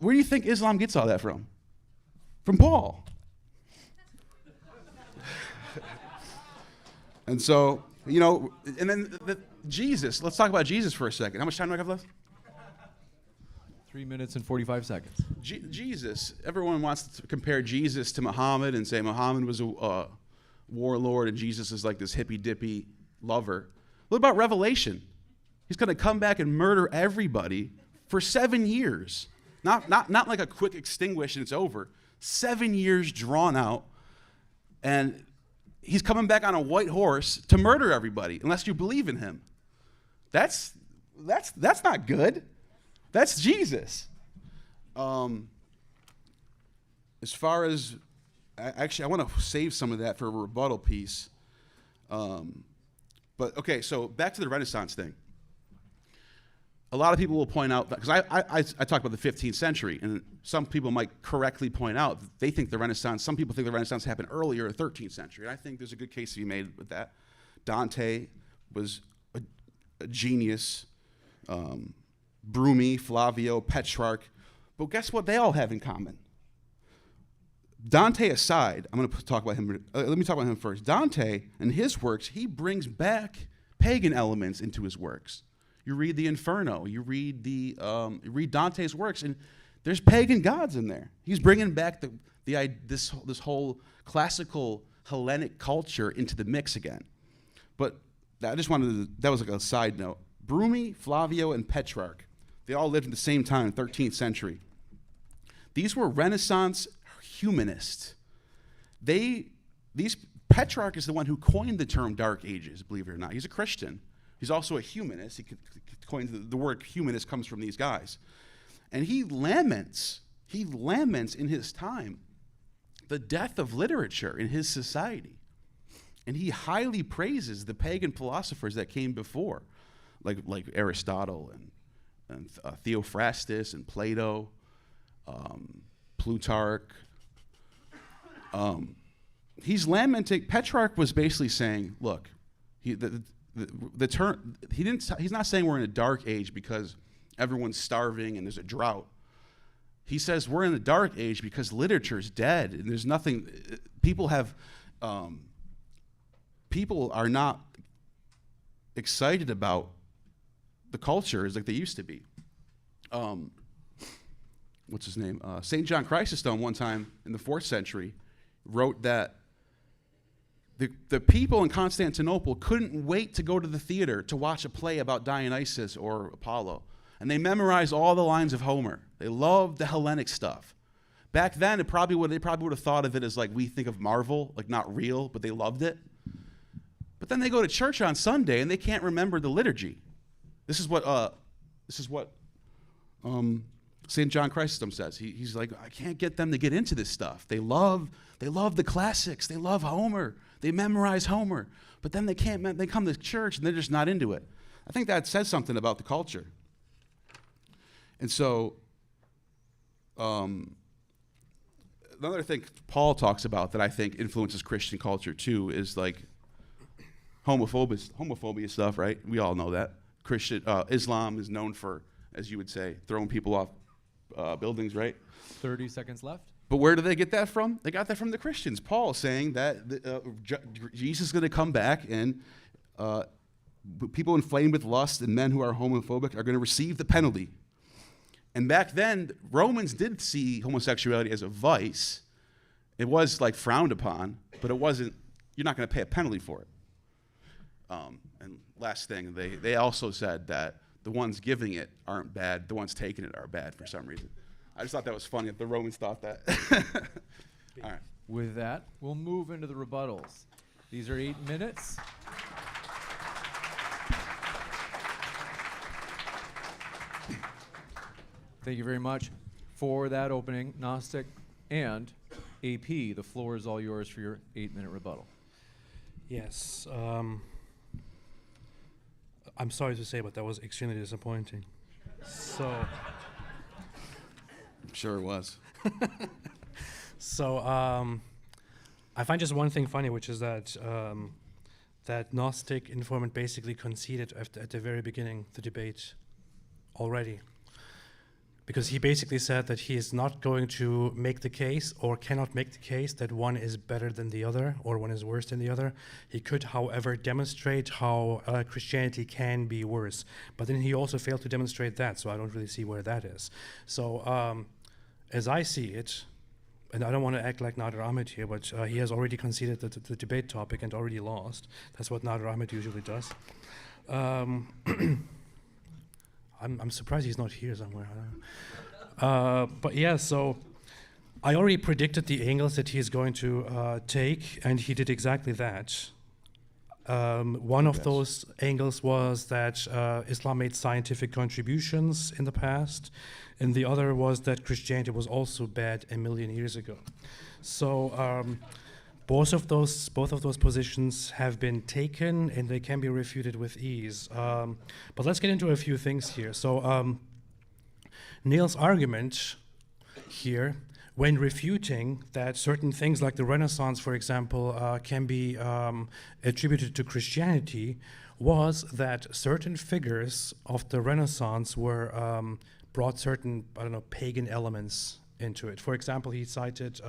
do you think Islam gets all that from? From Paul. And so, and then Jesus. Let's talk about Jesus for a second. How much time do I have left? 3 minutes and 45 seconds. Jesus. Everyone wants to compare Jesus to Muhammad and say Muhammad was a warlord and Jesus is like this hippy-dippy lover. What about Revelation? He's going to come back and murder everybody for 7 years. Not like a quick extinguish and it's over. 7 years drawn out. And he's coming back on a white horse to murder everybody unless you believe in him. That's not good. That's Jesus. As far as, actually, I want to save some of that for a rebuttal piece. But okay, so back to the Renaissance thing. A lot of people will point out, because I talk about the 15th century, and some people might correctly point out that they think the Renaissance, some people think the Renaissance happened earlier in the 13th century, and I think there's a good case to be made with that. Dante was a genius, Brumi, Flavio, Petrarch, but guess what they all have in common? Dante aside, I'm going to talk about him. Let me talk about him first. Dante and his works, he brings back pagan elements into his works. You read the Inferno, you read Dante's works, and there's pagan gods in there. He's bringing back this whole classical Hellenic culture into the mix again. But I just wanted to, that was like a side note. Brumi, Flavio, and Petrarch, they all lived at the same time, 13th century. These were Renaissance humanists. Petrarch is the one who coined the term Dark Ages, believe it or not. He's a Christian. He's also a humanist. He coined the word humanist comes from these guys. And he laments in his time the death of literature in his society. And he highly praises the pagan philosophers that came before, like Aristotle and Theophrastus and Plato, Plutarch. He's lamenting. Petrarch was basically saying, look, the term he's not saying we're in a dark age because everyone's starving and there's a drought. He says we're in a dark age because literature's dead and there's nothing. People are not excited about the culture as like they used to be. What's his name? St. John Chrysostom one time in the 4th century wrote that the people in Constantinople couldn't wait to go to the theater to watch a play about Dionysus or Apollo. And they memorized all the lines of Homer. They loved the Hellenic stuff. Back then, they probably would have thought of it as like we think of Marvel, like not real, but they loved it. But then they go to church on Sunday and they can't remember the liturgy. This is what St. John Chrysostom says. He's like, I can't get them to get into this stuff. They love the classics. They love Homer. They memorize Homer. But then they come to church and they're just not into it. I think that says something about the culture. And so another thing Paul talks about that I think influences Christian culture too is like homophobia stuff, right? We all know that. Islam is known for, as you would say, throwing people off buildings, right? 30 seconds left. But where do they get that from? They got that from the Christians. Paul saying that Jesus is going to come back and people inflamed with lust and men who are homophobic are going to receive the penalty. And back then, Romans did see homosexuality as a vice. It was like frowned upon, but it wasn't, you're not going to pay a penalty for it. And last thing, they also said that the ones giving it aren't bad, the ones taking it are bad for some reason. I just thought that was funny that the Romans thought that. All right. With that, we'll move into the rebuttals. These are 8 minutes. Thank you very much for that opening, Gnostic and AP. The floor is all yours for your 8-minute rebuttal. Yes. I'm sorry to say, but that was extremely disappointing. So. I'm sure it was. So I find just one thing funny, which is that that Gnostic Informant basically conceded at the very beginning the debate already. because he basically said that he is not going to make the case or cannot make the case that one is better than the other or one is worse than the other. He could, however, demonstrate how Christianity can be worse, but then he also failed to demonstrate that, so I don't really see where that is. So as I see it, and I don't want to act like Nader Ahmed here, but he has already conceded the debate topic and already lost. That's what Nader Ahmed usually does. I'm surprised he's not here somewhere. But yeah, so I already predicted the angles that he's going to take, and he did exactly that. One of those angles was that Islam made scientific contributions in the past, and the other was that Christianity was also bad a million years ago. So both of those positions have been taken, and they can be refuted with ease. But let's get into a few things here. So Neil's argument here, when refuting that certain things like the Renaissance, for example, can be attributed to Christianity, was that certain figures of the Renaissance were brought certain, pagan elements into it. For example, he cited,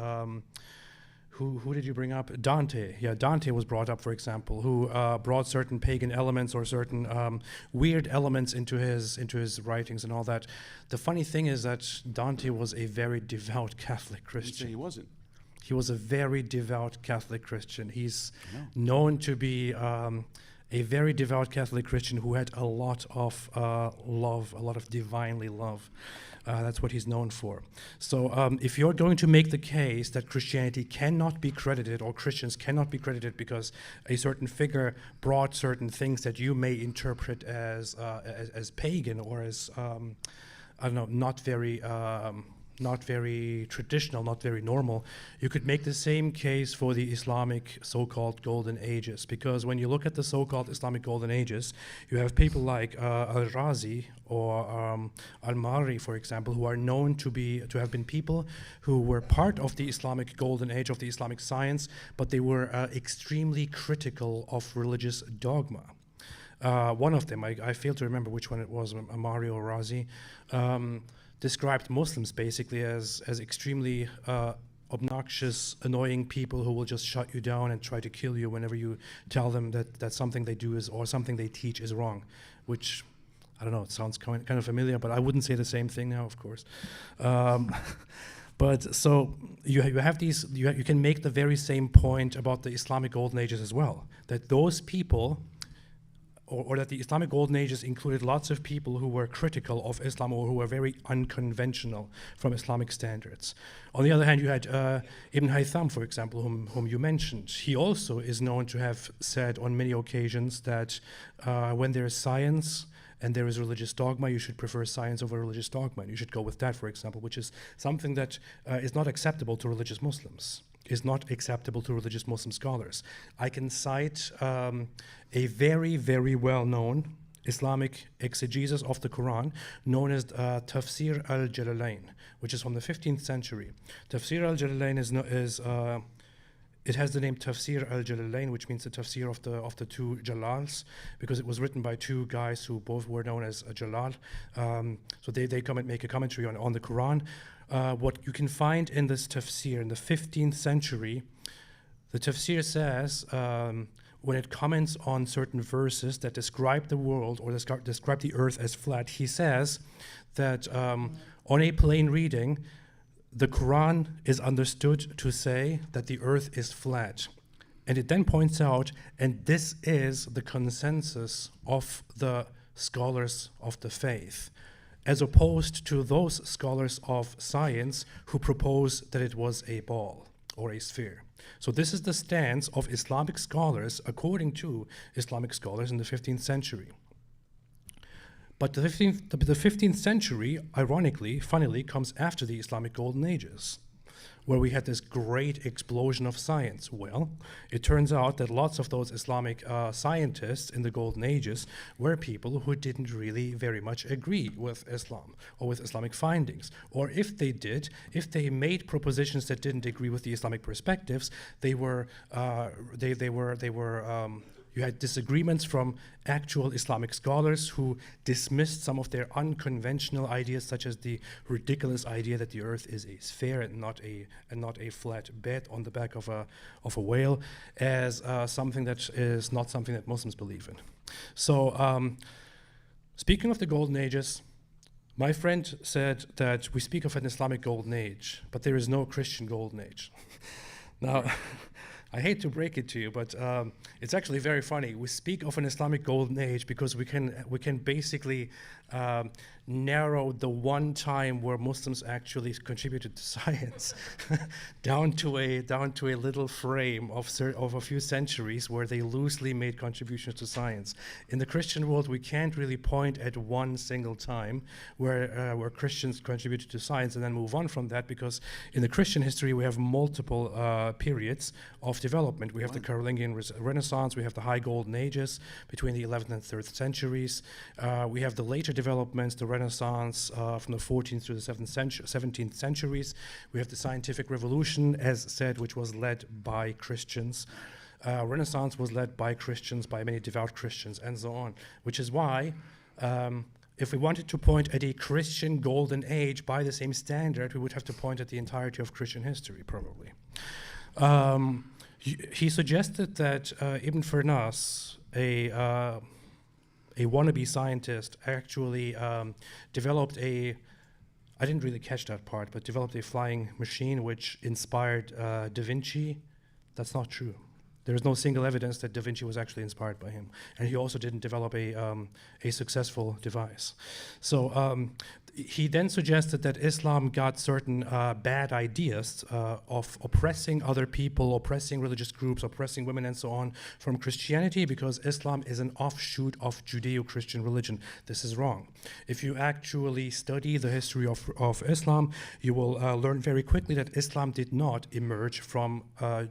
who did you bring up? Dante. Yeah, Dante was brought up, for example, who brought certain pagan elements or certain weird elements into his writings and all that. The funny thing is that Dante was a very devout Catholic Christian. He wasn't. He was a very devout Catholic Christian. He's known to be a very devout Catholic Christian who had a lot of love, a lot of divinely love. That's what he's known for. So if you're going to make the case that Christianity cannot be credited or Christians cannot be credited because a certain figure brought certain things that you may interpret as pagan or as, not very traditional, not very normal, you could make the same case for the Islamic so-called Golden Ages. Because when you look at the so-called Islamic Golden Ages, you have people like Al-Razi or Al-Mari, for example, who are known to have been people who were part of the Islamic Golden Age of the Islamic science, but they were extremely critical of religious dogma. One of them, I fail to remember which one it was, Amari or Razi, described Muslims basically as extremely obnoxious, annoying people who will just shut you down and try to kill you whenever you tell them that something they do is or something they teach is wrong, which, I don't know, it sounds kind of familiar, but I wouldn't say the same thing now, of course. But so you have these, you can make the very same point about the Islamic Golden Ages as well, that those people, or that the Islamic Golden Ages included lots of people who were critical of Islam or who were very unconventional from Islamic standards. On the other hand, you had Ibn Haytham, for example, whom you mentioned. He also is known to have said on many occasions that when there is science and there is religious dogma, you should prefer science over religious dogma. And you should go with that, for example, which is something that is not acceptable to religious Muslims. Is not acceptable to religious Muslim scholars. I can cite a very, very well-known Islamic exegesis of the Quran known as Tafsir al-Jalalain, which is from the 15th century. Tafsir al-Jalalain it has the name Tafsir al-Jalalain, which means the tafsir of the two Jalals, because it was written by two guys who both were known as Jalal. So they come and make a commentary on the Quran. What you can find in this tafsir in the 15th century, the tafsir says, when it comments on certain verses that describe the world or describe the earth as flat, he says that on a plain reading, the Quran is understood to say that the earth is flat. And it then points out, and this is the consensus of the scholars of the faith, as opposed to those scholars of science who propose that it was a ball or a sphere. So this is the stance of Islamic scholars according to Islamic scholars in the 15th century. But the 15th century, ironically, funnily, comes after the Islamic Golden Ages, where we had this great explosion of science. Well, it turns out that lots of those Islamic scientists in the Golden Ages were people who didn't really very much agree with Islam or with Islamic findings. Or if they did, if they made propositions that didn't agree with the Islamic perspectives, they were You had disagreements from actual Islamic scholars who dismissed some of their unconventional ideas, such as the ridiculous idea that the earth is a sphere and not a flat bed on the back of a whale, as something that is not something that Muslims believe in. So speaking of the Golden Ages, my friend said that we speak of an Islamic Golden Age, but there is no Christian Golden Age. Now, I hate to break it to you, but it's actually very funny. We speak of an Islamic Golden Age because we can basically narrow the one time where Muslims actually contributed to science down to a little frame of a few centuries where they loosely made contributions to science. In the Christian world, we can't really point at one single time where Christians contributed to science and then move on from that, because in the Christian history we have multiple periods of development. We have the Carolingian Renaissance, we have the High Golden Ages between the 11th and 3rd centuries, we have the later developments, the Renaissance from the 14th to the 17th centuries. We have the Scientific Revolution, as said, which was led by Christians. Renaissance was led by Christians, by many devout Christians, and so on, which is why if we wanted to point at a Christian golden age by the same standard, we would have to point at the entirety of Christian history, probably. He suggested that Ibn Firnas, a wannabe scientist, actually developed I didn't really catch that part, but developed a flying machine which inspired Da Vinci. That's not true. There is no single evidence that Da Vinci was actually inspired by him. And he also didn't develop a successful device. So he then suggested that Islam got certain bad ideas of oppressing other people, oppressing religious groups, oppressing women, and so on from Christianity, because Islam is an offshoot of Judeo-Christian religion. This is wrong. If you actually study the history of Islam, you will learn very quickly that Islam did not emerge from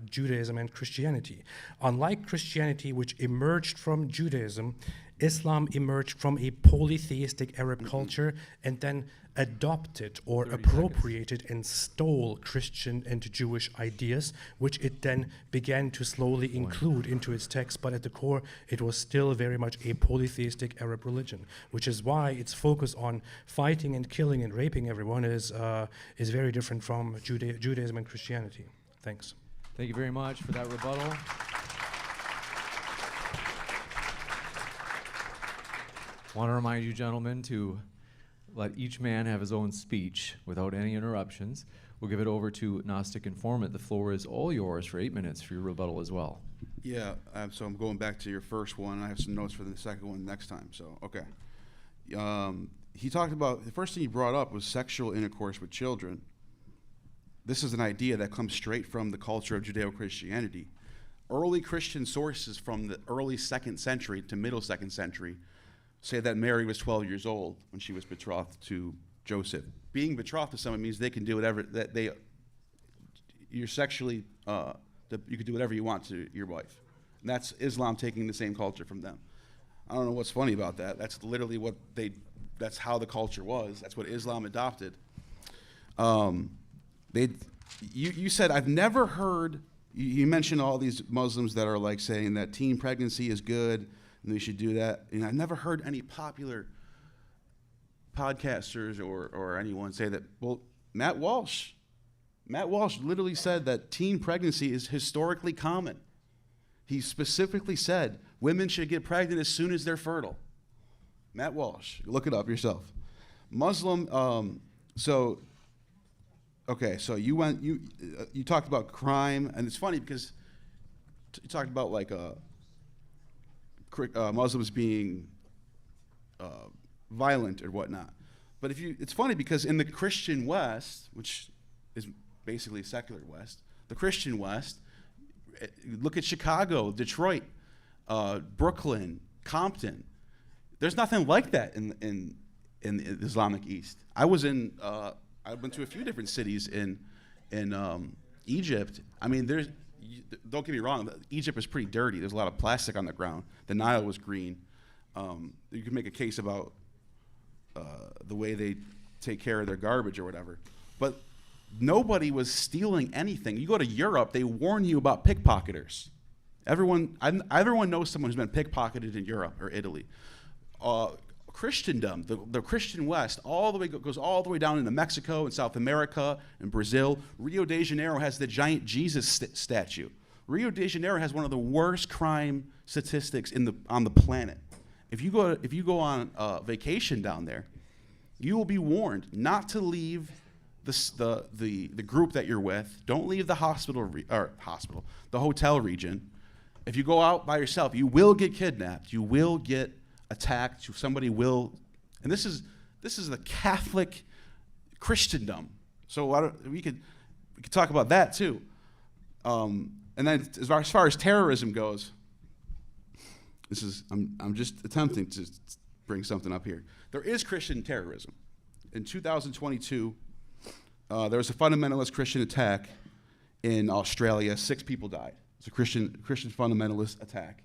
Judaism and Christianity. Unlike Christianity, which emerged from Judaism, Islam emerged from a polytheistic Arab culture and then adopted or appropriated and stole Christian and Jewish ideas, which it then began to slowly include into its text. But at the core, it was still very much a polytheistic Arab religion, which is why its focus on fighting and killing and raping everyone is very different from Judaism and Christianity. Thanks. Thank you very much for that rebuttal. I want to remind you, gentlemen, to let each man have his own speech without any interruptions. We'll give it over to Gnostic Informant. The floor is all yours for 8 minutes for your rebuttal as well. Yeah, so I'm going back to your first one. I have some notes for the second one next time, so okay. He talked about, the first thing he brought up was sexual intercourse with children. This is an idea that comes straight from the culture of Judeo-Christianity. Early Christian sources from the early 2nd century to middle 2nd century say that Mary was 12 years old when she was betrothed to Joseph. Being betrothed to someone means they can do whatever you're sexually, you can do whatever you want to your wife. And that's Islam taking the same culture from them. I don't know what's funny about that. That's literally that's how the culture was. That's what Islam adopted. You said, I've never heard, you mentioned all these Muslims that are like saying that teen pregnancy is good and we should do that. And I've never heard any popular podcasters or anyone say that. Well, Matt Walsh literally said that teen pregnancy is historically common. He specifically said women should get pregnant as soon as they're fertile. Matt Walsh, look it up yourself. Muslim, so you talked about crime, and it's funny because you talked about like Muslims being violent or whatnot. But it's funny because in the Christian West, which is basically secular West, the Christian West, look at Chicago, Detroit, Brooklyn, Compton. There's nothing like that in the Islamic East. I went to a few different cities in Egypt. I mean, don't get me wrong, Egypt is pretty dirty. There's a lot of plastic on the ground. The Nile was green. You can make a case about the way they take care of their garbage or whatever. But nobody was stealing anything. You go to Europe, they warn you about pickpocketers. Everyone knows someone who's been pickpocketed in Europe or Italy. Christendom, the Christian West, goes all the way down into Mexico and South America and Brazil. Rio de Janeiro has the giant Jesus statue. Rio de Janeiro has one of the worst crime statistics on the planet. If you go on vacation down there, you will be warned not to leave the group that you're with. Don't leave the the hotel region. If you go out by yourself, you will get kidnapped. You will get attacked. Somebody will, and this is the Catholic Christendom. So we could talk about that too. And then as far as terrorism goes, I'm just attempting to bring something up here. There is Christian terrorism. In 2022, there was a fundamentalist Christian attack in Australia. 6 people died. It's a Christian fundamentalist attack.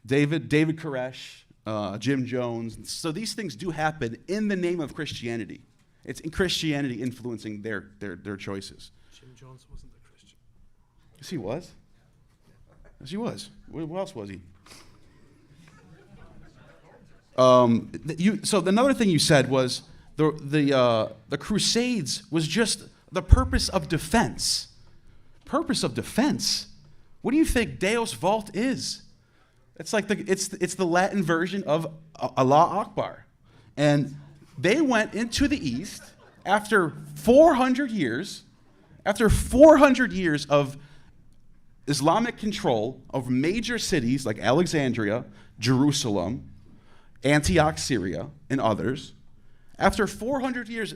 David Koresh, Jim Jones. So these things do happen in the name of Christianity. It's in Christianity influencing their choices. Jim Jones wasn't a Christian. Yes, he was. Yes, he was. What else was he? So another thing you said was the Crusades was just the purpose of defense. Purpose of defense. What do you think Deus Vult is? It's like it's the Latin version of Allah Akbar, and they went into the East after 400 years of Islamic control of major cities like Alexandria, Jerusalem, Antioch, Syria, and others. After 400 years,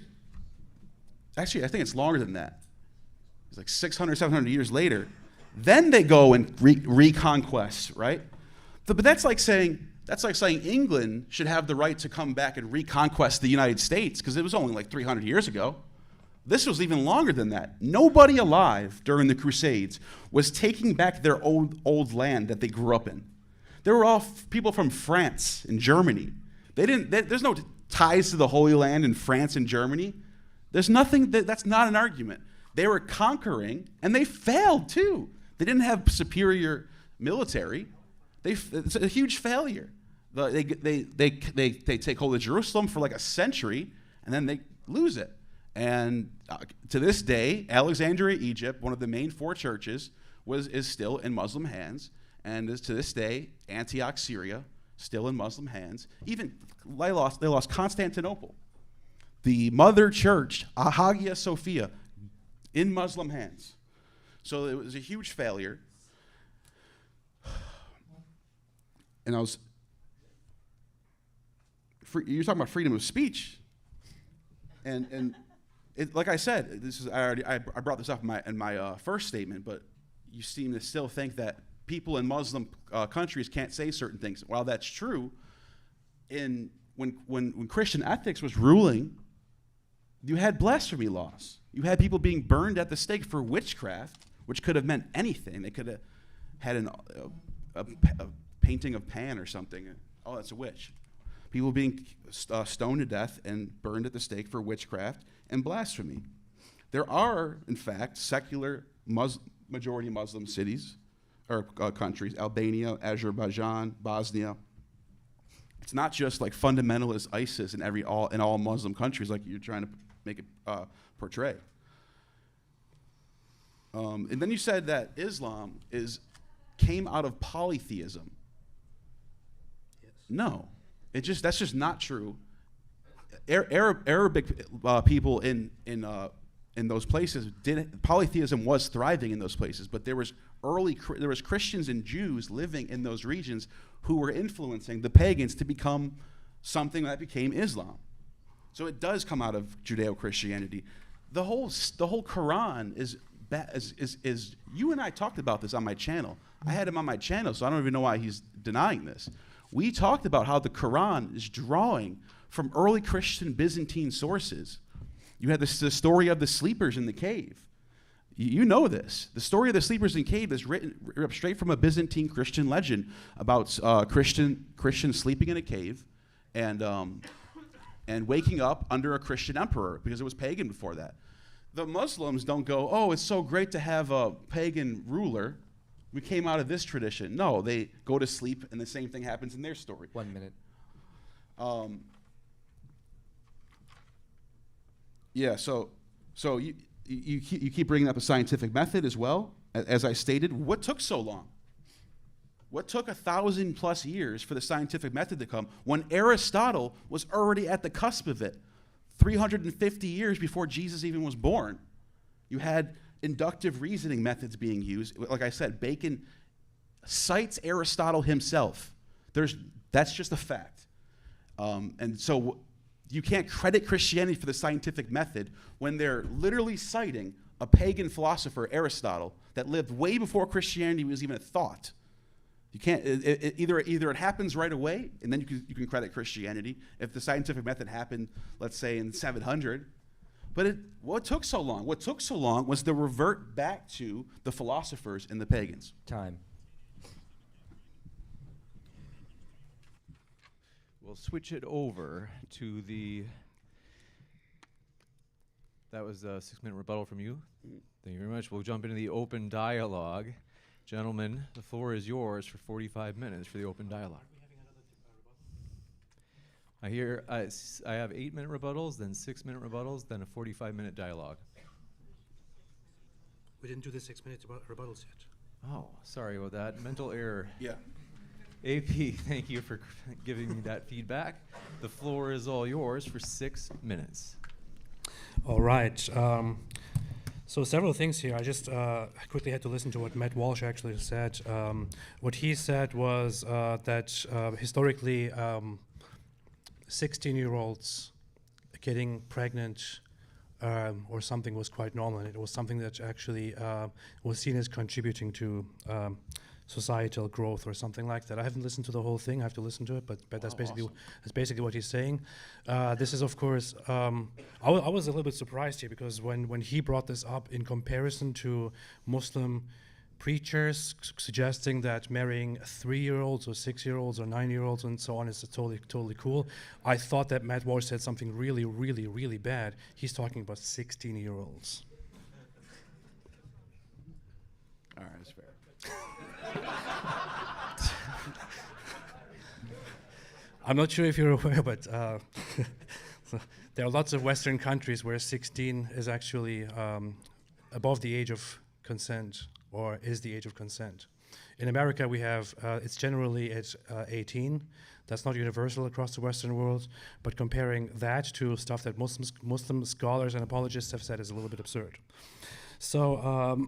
actually, I think it's longer than that. It's like 600, 700 years later. Then they go and reconquest, right? But that's like saying England should have the right to come back and reconquest the United States because it was only like 300 years ago. This was even longer than that. Nobody alive during the Crusades was taking back their old land that they grew up in. They were all people from France and Germany. There's no ties to the Holy Land in France and Germany. There's nothing. That's not an argument. They were conquering, and they failed too. They didn't have superior military. It's a huge failure. They take hold of Jerusalem for like a century, and then they lose it. And to this day, Alexandria, Egypt, one of the main 4 churches, is still in Muslim hands. And to this day, Antioch, Syria, still in Muslim hands. Even they lost Constantinople, the mother church, Hagia Sophia, in Muslim hands. So it was a huge failure. And you're talking about freedom of speech, and like I said, I brought this up in my first statement, but you seem to still think that people in Muslim countries can't say certain things. While that's true, when Christian ethics was ruling, you had blasphemy laws. You had people being burned at the stake for witchcraft, which could have meant anything. They could have had a painting of Pan or something. Oh, that's a witch. People being stoned to death and burned at the stake for witchcraft and blasphemy. There are, in fact, secular majority Muslim cities or countries: Albania, Azerbaijan, Bosnia. It's not just like fundamentalist ISIS in all Muslim countries like you're trying to make it portray. And then you said that Islam came out of polytheism. Yes. No, that's just not true. Arabic people in those places polytheism was thriving in those places, but there was Christians and Jews living in those regions who were influencing the pagans to become something that became Islam. So it does come out of Judeo-Christianity. The whole Quran is you and I talked about this on my channel. I had him on my channel, so I don't even know why he's denying this. We talked about how the Quran is drawing from early Christian Byzantine sources. You had the story of the sleepers in the cave. You know this. The story of the sleepers in the cave is written straight from a Byzantine Christian legend about Christians sleeping in a cave and waking up under a Christian emperor because it was pagan before that. The Muslims don't go, oh, it's so great to have a pagan ruler. We came out of this tradition. No, they go to sleep, and the same thing happens in their story. 1 minute. Yeah, so you keep bringing up a scientific method as well. As I stated, what took so long? What took 1,000+ years for the scientific method to come when Aristotle was already at the cusp of it, 350 years before Jesus even was born? You had inductive reasoning methods being used. Like I said, Bacon cites Aristotle himself. That's just a fact. And so you can't credit Christianity for the scientific method when they're literally citing a pagan philosopher, Aristotle, that lived way before Christianity was even a thought. You can't. Either it happens right away, and then you can credit Christianity. If the scientific method happened, let's say in 700, but what took so long? What took so long was to revert back to the philosophers and the pagans. Time. We'll switch it over to that was a 6-minute rebuttal from you. Thank you very much. We'll jump into the open dialogue. Gentlemen, the floor is yours for 45 minutes for the open dialogue. I hear I have 8-minute rebuttals, then 6-minute rebuttals, then a 45-minute dialogue. We didn't do the 6-minute rebuttals yet. Oh, sorry about that. Mental error. Yeah. AP, thank you for giving me that feedback. The floor is all yours for 6 minutes. All right. So several things here. I just quickly had to listen to what Matt Walsh actually said. What he said was that historically 16-year-olds getting pregnant or something was quite normal, and it was something that actually was seen as contributing to societal growth or something like that. I haven't listened to the whole thing. I have to listen to it, but that's basically awesome. that's basically what he's saying. This is, of course, I was a little bit surprised here because when he brought this up in comparison to Muslim preachers suggesting that marrying 3-year-olds or 6-year-olds or 9-year-olds and so on is totally cool, I thought that Matt Walsh said something really, really, really bad. He's talking about 16-year-olds. All right, that's fair. I'm not sure if you're aware, but there are lots of Western countries where 16 is actually above the age of consent, or is the age of consent. In America, we have, it's generally at 18. That's not universal across the Western world, but comparing that to stuff that Muslim scholars and apologists have said is a little bit absurd. So,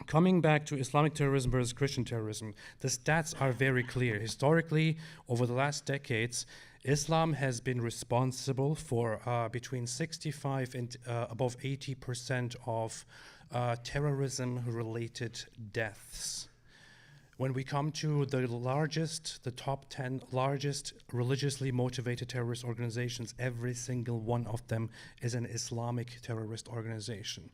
coming back to Islamic terrorism versus Christian terrorism, the stats are very clear. Historically, over the last decades, Islam has been responsible for between 65 and above 80% of terrorism-related deaths. When we come to the top 10 largest religiously motivated terrorist organizations, every single one of them is an Islamic terrorist organization.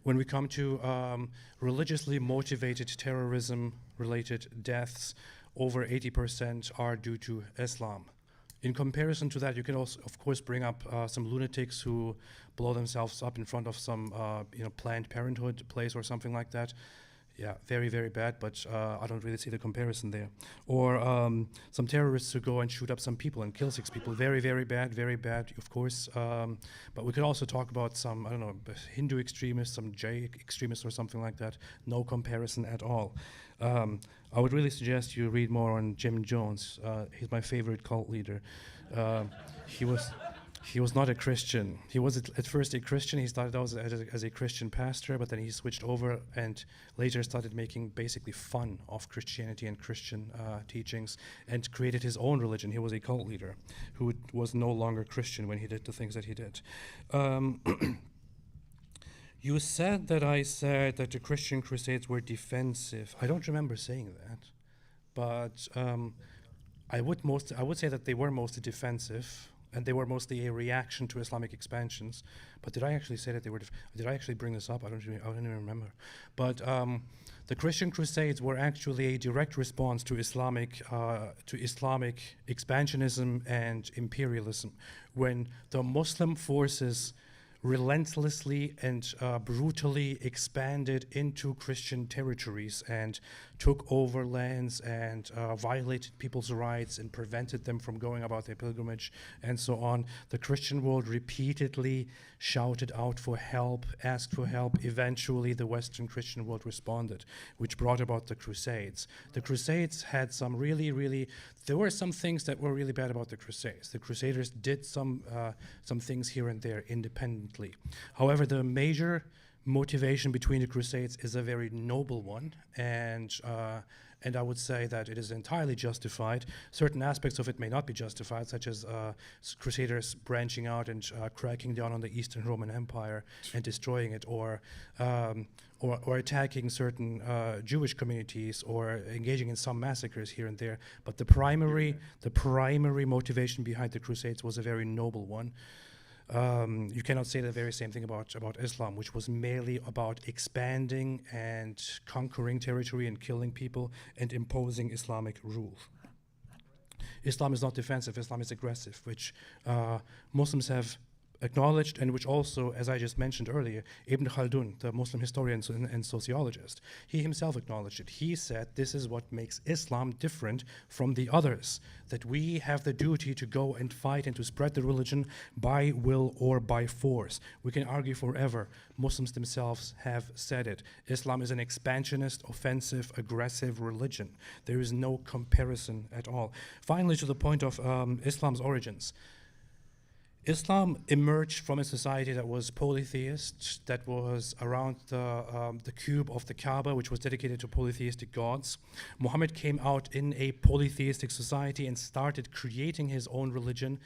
When we come to religiously motivated terrorism-related deaths, over 80% are due to Islam. In comparison to that, you can also, of course, bring up some lunatics who blow themselves up in front of some, Planned Parenthood place or something like that. Yeah, very, very bad, but I don't really see the comparison there. Or some terrorists who go and shoot up some people and kill 6 people. Very, very bad, of course. But we could also talk about some, Hindu extremists, some J extremists or something like that. No comparison at all. I would really suggest you read more on Jim Jones. He's my favorite cult leader. He was not a Christian. He was at first a Christian. He started out as a Christian pastor, but then he switched over and later started making basically fun of Christianity and Christian teachings and created his own religion. He was a cult leader who was no longer Christian when he did the things that he did. You said that I said that the Christian Crusades were defensive. I don't remember saying that, but I would say that they were mostly defensive. And they were mostly a reaction to Islamic expansions. But did I actually say that they were? Did I actually bring this up? I don't even remember. But the Christian Crusades were actually a direct response to Islamic expansionism and imperialism. When the Muslim forces relentlessly and brutally expanded into Christian territories and took over lands and violated people's rights and prevented them from going about their pilgrimage and so on. The Christian world repeatedly shouted out for help, asked for help. Eventually, the Western Christian world responded, which brought about the Crusades. The Crusades had some there were some things that were really bad about the Crusades. The Crusaders did some things here and there independently. However, the major motivation between the Crusades is a very noble one, and I would say that it is entirely justified. Certain aspects of it may not be justified, such as Crusaders branching out and cracking down on the Eastern Roman Empire and destroying it, or attacking certain Jewish communities, or engaging in some massacres here and there. But the primary motivation behind the Crusades was a very noble one. You cannot say the very same thing about Islam, which was merely about expanding and conquering territory and killing people and imposing Islamic rule. Islam is not defensive, Islam is aggressive, which Muslims have acknowledged, and which also, as I just mentioned earlier, Ibn Khaldun, the Muslim historian and sociologist, he himself acknowledged it. He said this is what makes Islam different from the others, that we have the duty to go and fight and to spread the religion by will or by force. We can argue forever. Muslims themselves have said it. Islam is an expansionist, offensive, aggressive religion. There is no comparison at all. Finally, to the point of Islam's origins. Islam emerged from a society that was polytheist, that was around the cube of the Kaaba, which was dedicated to polytheistic gods. Muhammad came out in a polytheistic society and started creating his own religion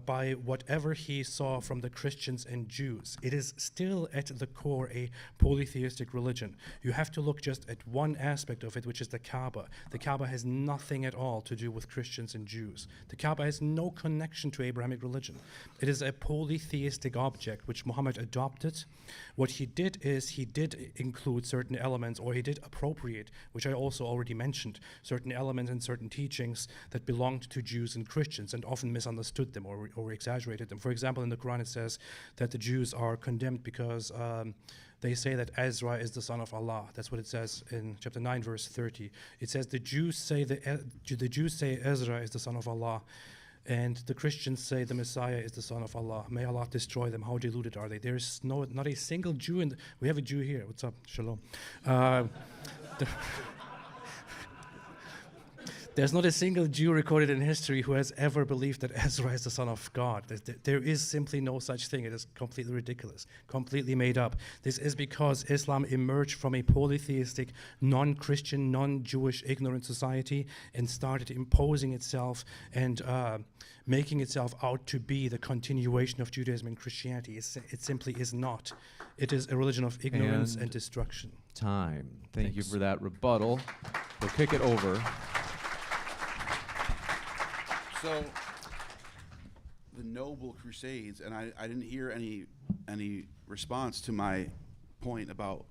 by whatever he saw from the Christians and Jews. It is still at the core a polytheistic religion. You have to look just at one aspect of it, which is the Kaaba. The Kaaba has nothing at all to do with Christians and Jews. The Kaaba has no connection to Abrahamic religion. It is a polytheistic object which Muhammad adopted. What he did is he did include certain elements, or he did appropriate, which I also already mentioned, certain elements and certain teachings that belonged to Jews and Christians and often misunderstood them or exaggerated them. For example, in the Quran it says that the Jews are condemned because they say that Ezra is the son of Allah. That's what it says in chapter 9, verse 30. It says the Jews say Ezra is the son of Allah, and the Christians say the Messiah is the son of Allah. May Allah destroy them. How deluded are they? There's not a single Jew we have a Jew here. What's up? Shalom. There's not a single Jew recorded in history who has ever believed that Ezra is the son of God. There is simply no such thing. It is completely ridiculous, completely made up. This is because Islam emerged from a polytheistic, non-Christian, non-Jewish, ignorant society and started imposing itself and making itself out to be the continuation of Judaism and Christianity. It simply is not. It is a religion of ignorance and destruction. Time. Thank you for that rebuttal. We'll kick it over. So, the Noble Crusades, and I didn't hear any response to my point about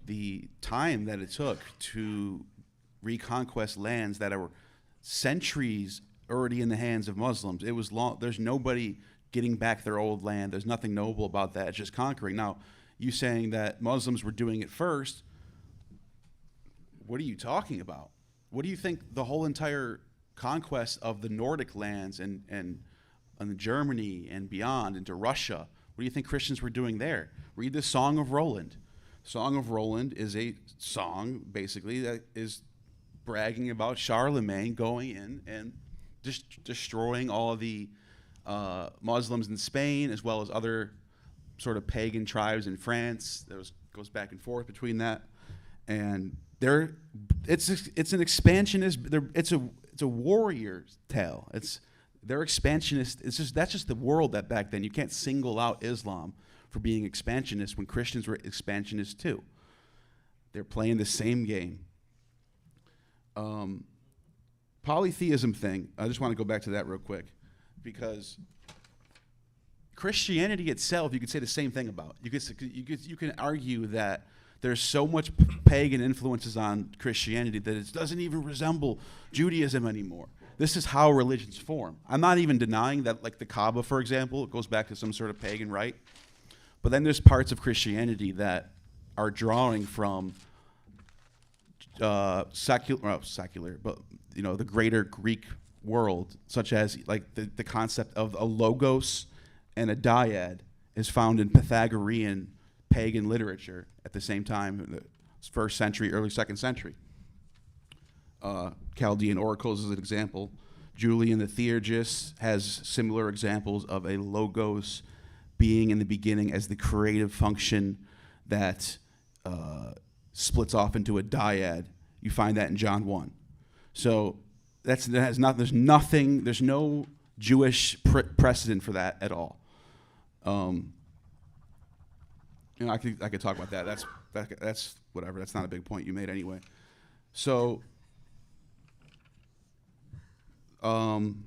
the time that it took to reconquest lands that are centuries already in the hands of Muslims. It was long. There's nobody getting back their old land. There's nothing noble about that. It's just conquering. Now, you saying that Muslims were doing it first, what are you talking about? What do you think the whole entire conquest of the Nordic lands and Germany and beyond into Russia, what do you think Christians were doing there? Read the Song of Roland. Song of Roland is a song, basically, that is bragging about Charlemagne going in and just destroying all of the Muslims in Spain, as well as other sort of pagan tribes in France. Goes back and forth between that, and it's an expansionist. It's a warrior's tale. They're expansionist. That's just the world that back then. You can't single out Islam for being expansionist when Christians were expansionist too. They're playing the same game. Polytheism thing. I just want to go back to that real quick, because Christianity itself, you could say the same thing about. You can argue that there's so much pagan influences on Christianity that it doesn't even resemble Judaism anymore. This is how religions form. I'm not even denying that, like the Kaaba, for example, it goes back to some sort of pagan rite. But then there's parts of Christianity that are drawing from secular, but the greater Greek world, such as like the concept of a logos and a dyad is found in Pythagorean pagan literature at the same time, in the 1st century, early 2nd century. Chaldean oracles is an example. Julian the Theurgist has similar examples of a logos being in the beginning as the creative function that splits off into a dyad. You find that in John 1. So there's no Jewish precedent for that at all. I could talk about that. That's whatever. That's not a big point you made anyway. So, trying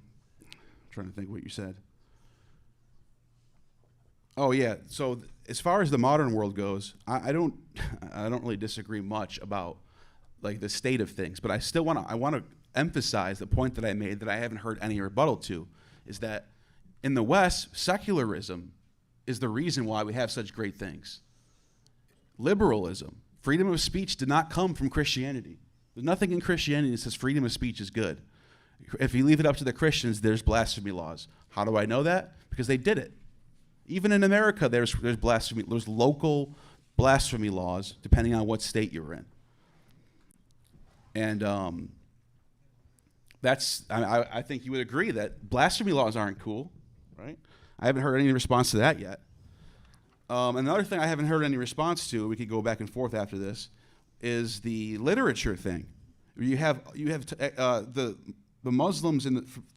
to think what you said. Oh yeah. So as far as the modern world goes, I don't really disagree much about like the state of things, but I want to emphasize the point that I made that I haven't heard any rebuttal to, is that in the West, secularism is the reason why we have such great things. Liberalism, freedom of speech did not come from Christianity. There's nothing in Christianity that says freedom of speech is good. If you leave it up to the Christians, there's blasphemy laws. How do I know that? Because they did it. Even in America, there's blasphemy. There's local blasphemy laws depending on what state you're in. And I think you would agree that blasphemy laws aren't cool, right? I haven't heard any response to that yet. Another thing I haven't heard any response to, we could go back and forth after this, is the literature thing. You have the Muslims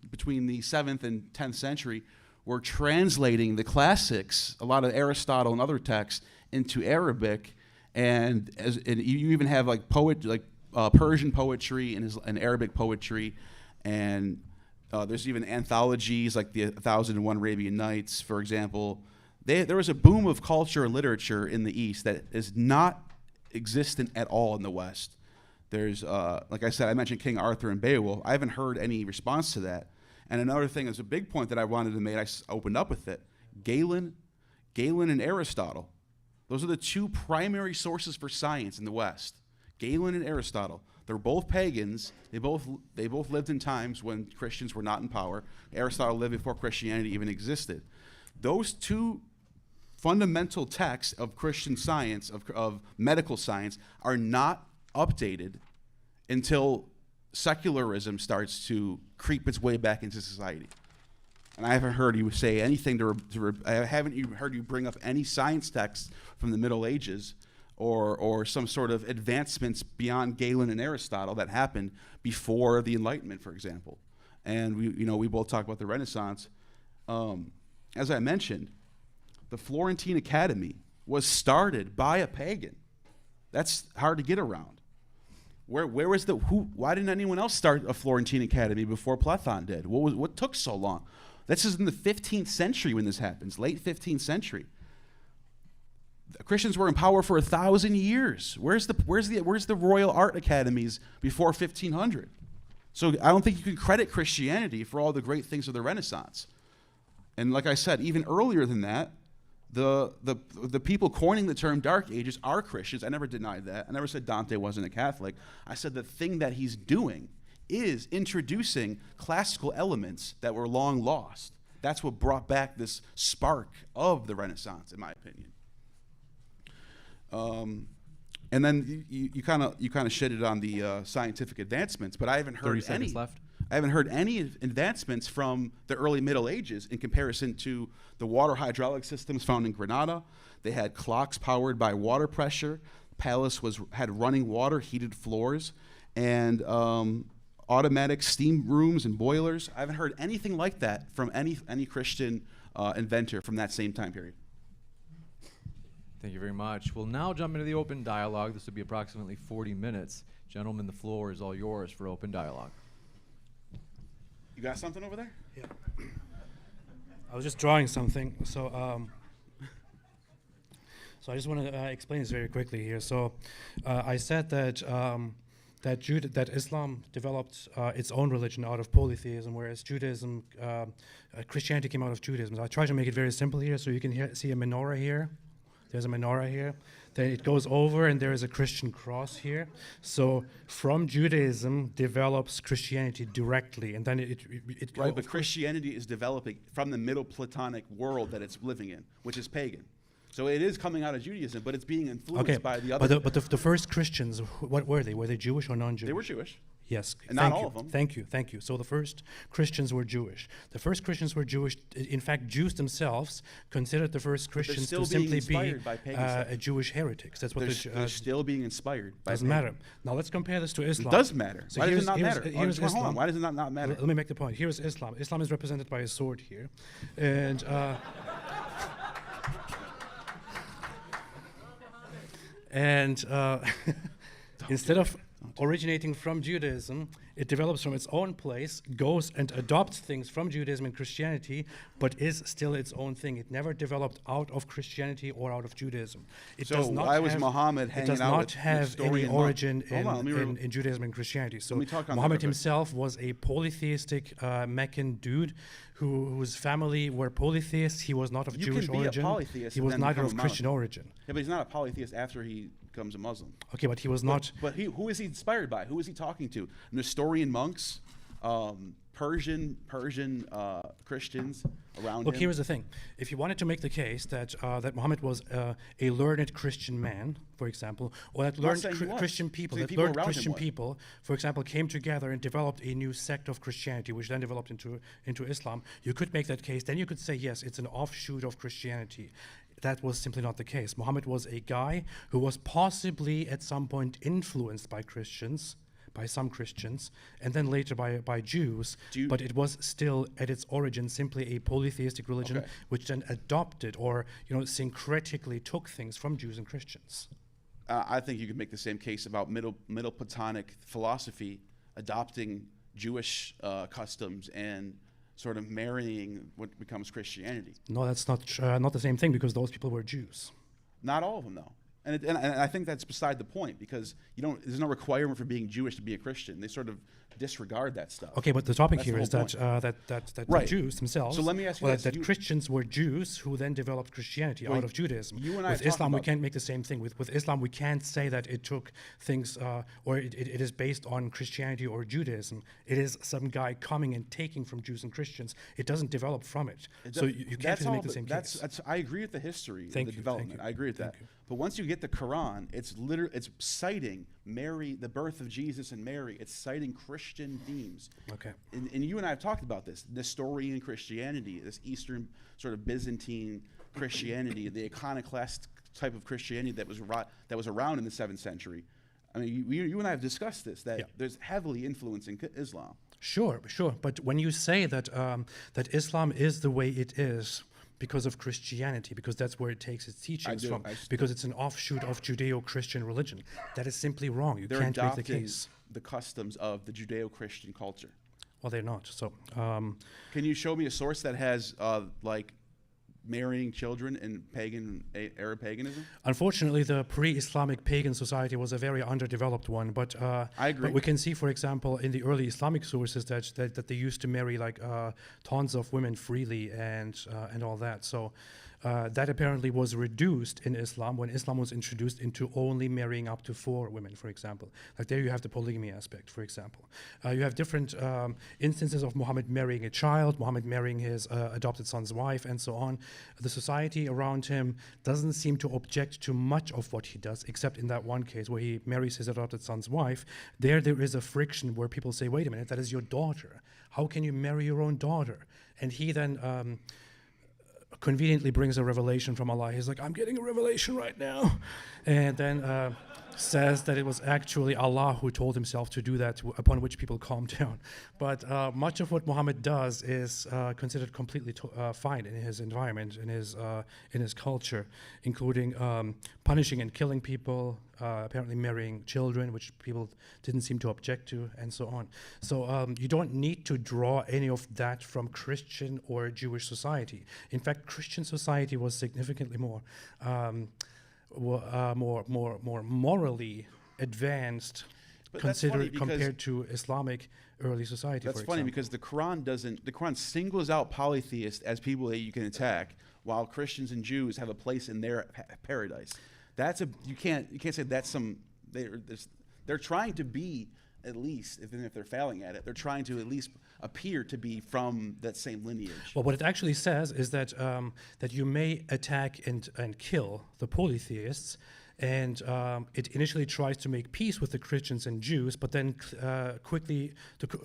between the 7th and 10th century were translating the classics, a lot of Aristotle and other texts, into Arabic, and you even have like Persian poetry and Arabic poetry, and there's even anthologies like the 1001 Arabian Nights, for example. There was a boom of culture and literature in the East that is not existent at all in the West. There's, like I said, I mentioned King Arthur and Beowulf. I haven't heard any response to that. And another thing is a big point that I wanted to make, I opened up with it. Galen and Aristotle. Those are the two primary sources for science in the West. Galen and Aristotle. They're both pagans. They both lived in times when Christians were not in power. Aristotle lived before Christianity even existed. Those two fundamental texts of Christian science, of medical science, are not updated until secularism starts to creep its way back into society. And I haven't heard you say anything I haven't heard you bring up any science texts from the Middle Ages or some sort of advancements beyond Galen and Aristotle that happened before the Enlightenment, for example. And we both talk about the Renaissance. As I mentioned, the Florentine Academy was started by a pagan. That's hard to get around. Where was why didn't anyone else start a Florentine Academy before Platon did? What took so long? This is in the 15th century when this happens, late 15th century. The Christians were in power for 1,000 years. Where's the Royal Art Academies before 1500? So I don't think you can credit Christianity for all the great things of the Renaissance. And like I said, even earlier than that, the people coining the term Dark Ages are Christians. I never denied that. I never said Dante wasn't a Catholic. I said the thing that he's doing is introducing classical elements that were long lost. That's what brought back this spark of the Renaissance, in my opinion. And then you kind of shitted on the scientific advancements, but I haven't heard 30 seconds left. I haven't heard any advancements from the early Middle Ages in comparison to the water hydraulic systems found in Granada. They had clocks powered by water pressure. Palace had running water, heated floors, and automatic steam rooms and boilers. I haven't heard anything like that from any Christian inventor from that same time period. Thank you very much. We'll now jump into the open dialogue. This will be approximately 40 minutes. Gentlemen, the floor is all yours for open dialogue. You got something over there? Yeah. I was just drawing something. So I just want to explain this very quickly here. So I said that that Islam developed its own religion out of polytheism, whereas Christianity came out of Judaism. So I try to make it very simple here. So you can see a menorah here. There's a menorah here. Then it goes over, and there is a Christian cross here. So from Judaism develops Christianity directly, and then it Right, but Christianity is developing from the Middle Platonic world that it's living in, which is pagan. So it is coming out of Judaism, but it's being influenced by the other. But the first Christians, what were they? Were they Jewish or non-Jewish? They were Jewish. Yes, And not all of them. Thank you. So the first Christians were Jewish. The first Christians were Jewish. In fact, Jews themselves considered the first Christians still to being simply be inspired by pagan stuff. a Jewish heretics. That's what They're still being inspired by doesn't pagan. matter. Now let's compare this to Islam. It does matter. So Why does here's- it not here's- matter? here's Hold on. Islam. Why does it not matter? Let me make the point. Here's Islam. Islam is represented by a sword here, and instead of originating from Judaism, it develops from its own place, goes and adopts things from Judaism and Christianity, but is still its own thing. It never developed out of Christianity or out of Judaism. It So does not why was have, Muhammad it hanging does out not with have any Nestorian origin monks? Hold on, let me in Judaism and Christianity. So me talk on that Muhammad real quick. himself was a polytheistic Meccan dude whose family were polytheists. He was not of You Jewish can be a origin. polytheist He and was then neither become of a Christian monotheist. origin. Yeah, but he's not a polytheist after he becomes a Muslim. Okay, but he was not. But who is he inspired by? Who is he talking to? Nestorian monks, Persian Christians around Look, him. here's the thing. If you wanted to make the case that that Muhammad was a learned Christian man, for example, or that I'm not learned saying he was. Christian people, So the that people learned around him Christian was. people, for example, came together and developed a new sect of Christianity, which then developed into Islam, you could make that case. Then you could say, yes, it's an offshoot of Christianity. That was simply not the case. Muhammad was a guy who was possibly at some point influenced by Christians, by some Christians, and then later by Jews, but it was still at its origin simply a polytheistic religion, Okay. which then adopted or syncretically took things from Jews and Christians. I think you could make the same case about middle Platonic philosophy adopting Jewish customs and sort of marrying what becomes Christianity. No, that's not the same thing, because those people were Jews. Not all of them, though. And I think that's beside the point, because there's no requirement for being Jewish to be a Christian. They sort of disregard that stuff. Okay, but the topic That's here the is whole that the Right. Jews themselves, So let me ask you or this. that Christians were Jews who then developed Christianity Well, out of Judaism. you and I With have talked Islam, we about- can't make the same thing. With Islam, we can't say that it took things, or it is based on Christianity or Judaism. It is some guy coming and taking from Jews and Christians. It doesn't develop from it. So you can't really make the same case. I agree with the history Thank of the you, thank development. you, I agree with that. thank you. But once you get the Quran, it's citing Mary, the birth of Jesus and Mary. It's citing Christian themes. Okay. And you and I have talked about this, Nestorian Christianity, this Eastern sort of Byzantine Christianity, the iconoclast type of Christianity that was around in the 7th century. I mean, you and I have discussed this, that Yeah. there's heavily influencing Islam. Sure. But when you say that that Islam is the way it is because of Christianity, because that's where it takes its teachings do. from, because it's an offshoot of Judeo-Christian religion, that is simply wrong. You They're can't make the adopting case. the customs of the Judeo-Christian culture. Well, they're not. So Can you show me a source that has like marrying children in Arab paganism? unfortunately, the pre-Islamic pagan society was a very underdeveloped one. But I agree. But we can see, for example, in the early Islamic sources that they used to marry like tons of women freely and all that. So. That apparently was reduced in Islam when Islam was introduced into only marrying up to 4 women, for example. Like there you have the polygamy aspect, for example. You have different instances of Muhammad marrying a child, Muhammad marrying his adopted son's wife, and so on. The society around him doesn't seem to object to much of what he does, except in that one case where he marries his adopted son's wife. There is a friction where people say, wait a minute, that is your daughter. How can you marry your own daughter? And he then... conveniently brings a revelation from Allah. He's like, I'm getting a revelation right now. And then says that it was actually Allah who told himself to do that, upon which people calm down. But much of what Muhammad does is considered completely fine in his environment, in his culture, including punishing and killing people, apparently marrying children, which people didn't seem to object to, and so on. So you don't need to draw any of that from Christian or Jewish society. In fact, Christian society was significantly more morally advanced, But that's funny because- compared to Islamic early society. That's for funny example. because the Quran singles out polytheists as people that you can attack, while Christians and Jews have a place in their paradise. You can't say that's they're trying to be, at least, even if they're failing at it, they're trying to at least appear to be from that same lineage. Well, what it actually says is that that you may attack and kill the polytheists, and it initially tries to make peace with the Christians and Jews, but then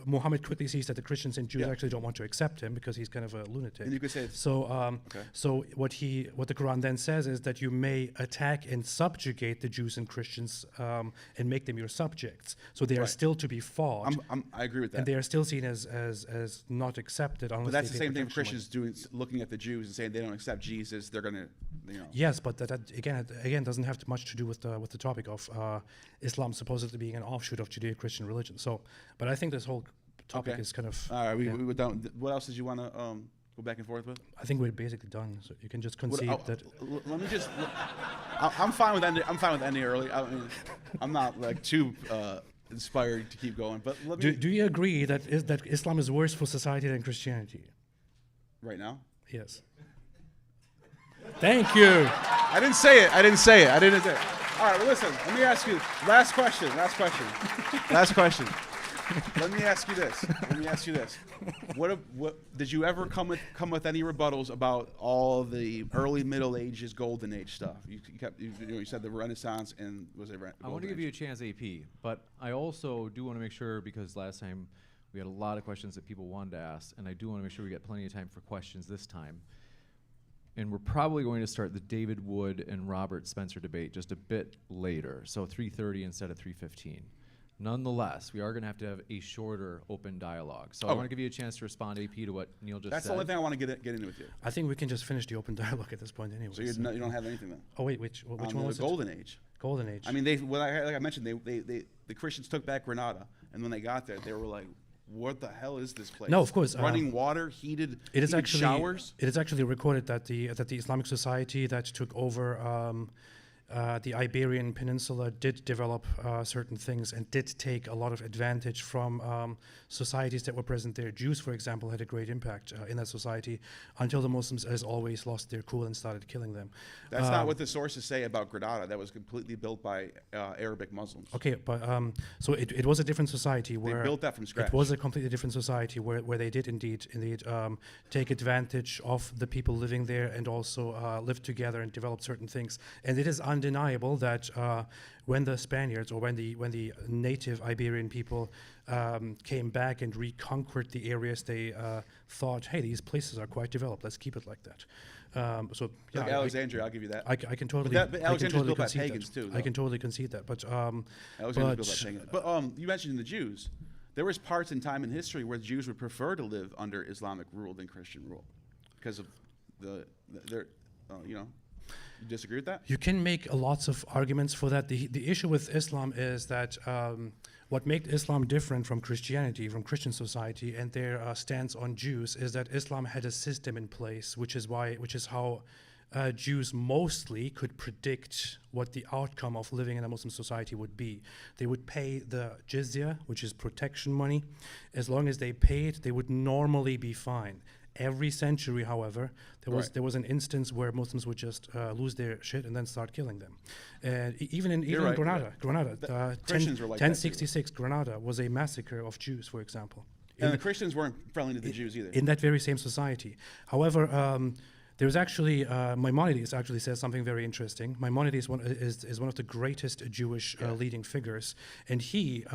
Muhammad quickly sees that the Christians and Jews actually don't want to accept him because he's kind of a lunatic. And you could say so what the Quran then says is that you may attack and subjugate the Jews and Christians and make them your subjects. So they are still to be fought. I agree with that. And they are still seen as not accepted. But that's the same thing Christians doing, looking at the Jews and saying they don't accept Jesus. They're going to, Yes, but that again doesn't have much to do with the topic of Islam supposedly being an offshoot of Judeo-Christian religion. So, but I think this whole topic is kind of. All right, we were done. What else did you want to go back and forth with? I think we're basically done. So you can just concede that. Let me just. I'm fine with ending. I'm fine with ending early. I mean, I'm not like too inspired to keep going. But let me. Do you agree that Islam is worse for society than Christianity? Right now? Yes. Thank you. I didn't say it. All right, well, listen. Let me ask you. Last question. Let me ask you this. What did you ever come with any rebuttals about all the early Middle Ages, Golden Age stuff? You said the Renaissance and was it? I want to give you a chance, AP, but I also do want to make sure, because last time we had a lot of questions that people wanted to ask, and I do want to make sure we get plenty of time for questions this time. And we're probably going to start the David Wood and Robert Spencer debate just a bit later, so 3:30 instead of 3:15. Nonetheless, we are going to have a shorter open dialogue. So I want to give you a chance to respond, AP, to what Neil just said. That's the only thing I want to get into with you. I think we can just finish the open dialogue at this point anyway. So you don't have anything then? Oh wait, which one was the Golden Age. Golden Age. I mean, like I mentioned, the Christians took back Granada, and when they got there, they were like, what the hell is this place? No, of course. Running water, heated showers. It is actually recorded that the Islamic society that took over the Iberian Peninsula did develop certain things and did take a lot of advantage from societies that were present there. Jews, for example, had a great impact in that society until the Muslims, as always, lost their cool and started killing them. That's not what the sources say about Granada. That was completely built by Arabic Muslims. Okay, but so it was a different society where they built that from scratch. It was a completely different society where they did indeed take advantage of the people living there and also live together and develop certain things. And it is undeniable that when the Spaniards or when the native Iberian people came back and reconquered the areas, they thought, hey, these places are quite developed. Let's keep it like that. So yeah, like Alexandria, I'll give you that. I can totally. But Alexandria's built by pagans too. I can totally concede that. But Alexandria's built by pagans. But you mentioned the Jews. There was parts in time in history where the Jews would prefer to live under Islamic rule than Christian rule, because of their You disagree with that? You can make lots of arguments for that. The issue with Islam is that what made Islam different from Christianity, from Christian society, and their stance on Jews is that Islam had a system in place, which is how Jews mostly could predict what the outcome of living in a Muslim society would be. They would pay the jizya, which is protection money. As long as they paid, they would normally be fine. Every century, however, there was an instance where Muslims would just lose their shit and then start killing them. And even in Granada, 1066, Granada was a massacre of Jews, for example. And the Christians weren't friendly to the Jews either. In that very same society. However, there's actually Maimonides actually says something very interesting. Maimonides is one of the greatest Jewish leading figures, and he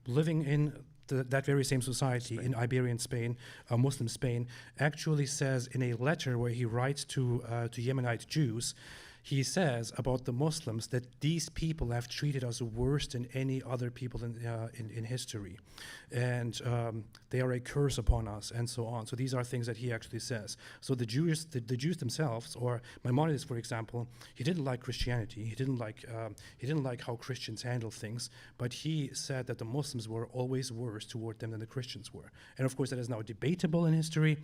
living in that very same society in Iberian Spain, Muslim Spain, actually says in a letter where he writes to Yemenite Jews, he says about the Muslims that these people have treated us worse than any other people in history, and they are a curse upon us, and so on. So these are things that he actually says. So the Jews themselves, or Maimonides, for example, he didn't like Christianity. He didn't like how Christians handle things. But he said that the Muslims were always worse toward them than the Christians were. And of course, that is now debatable in history,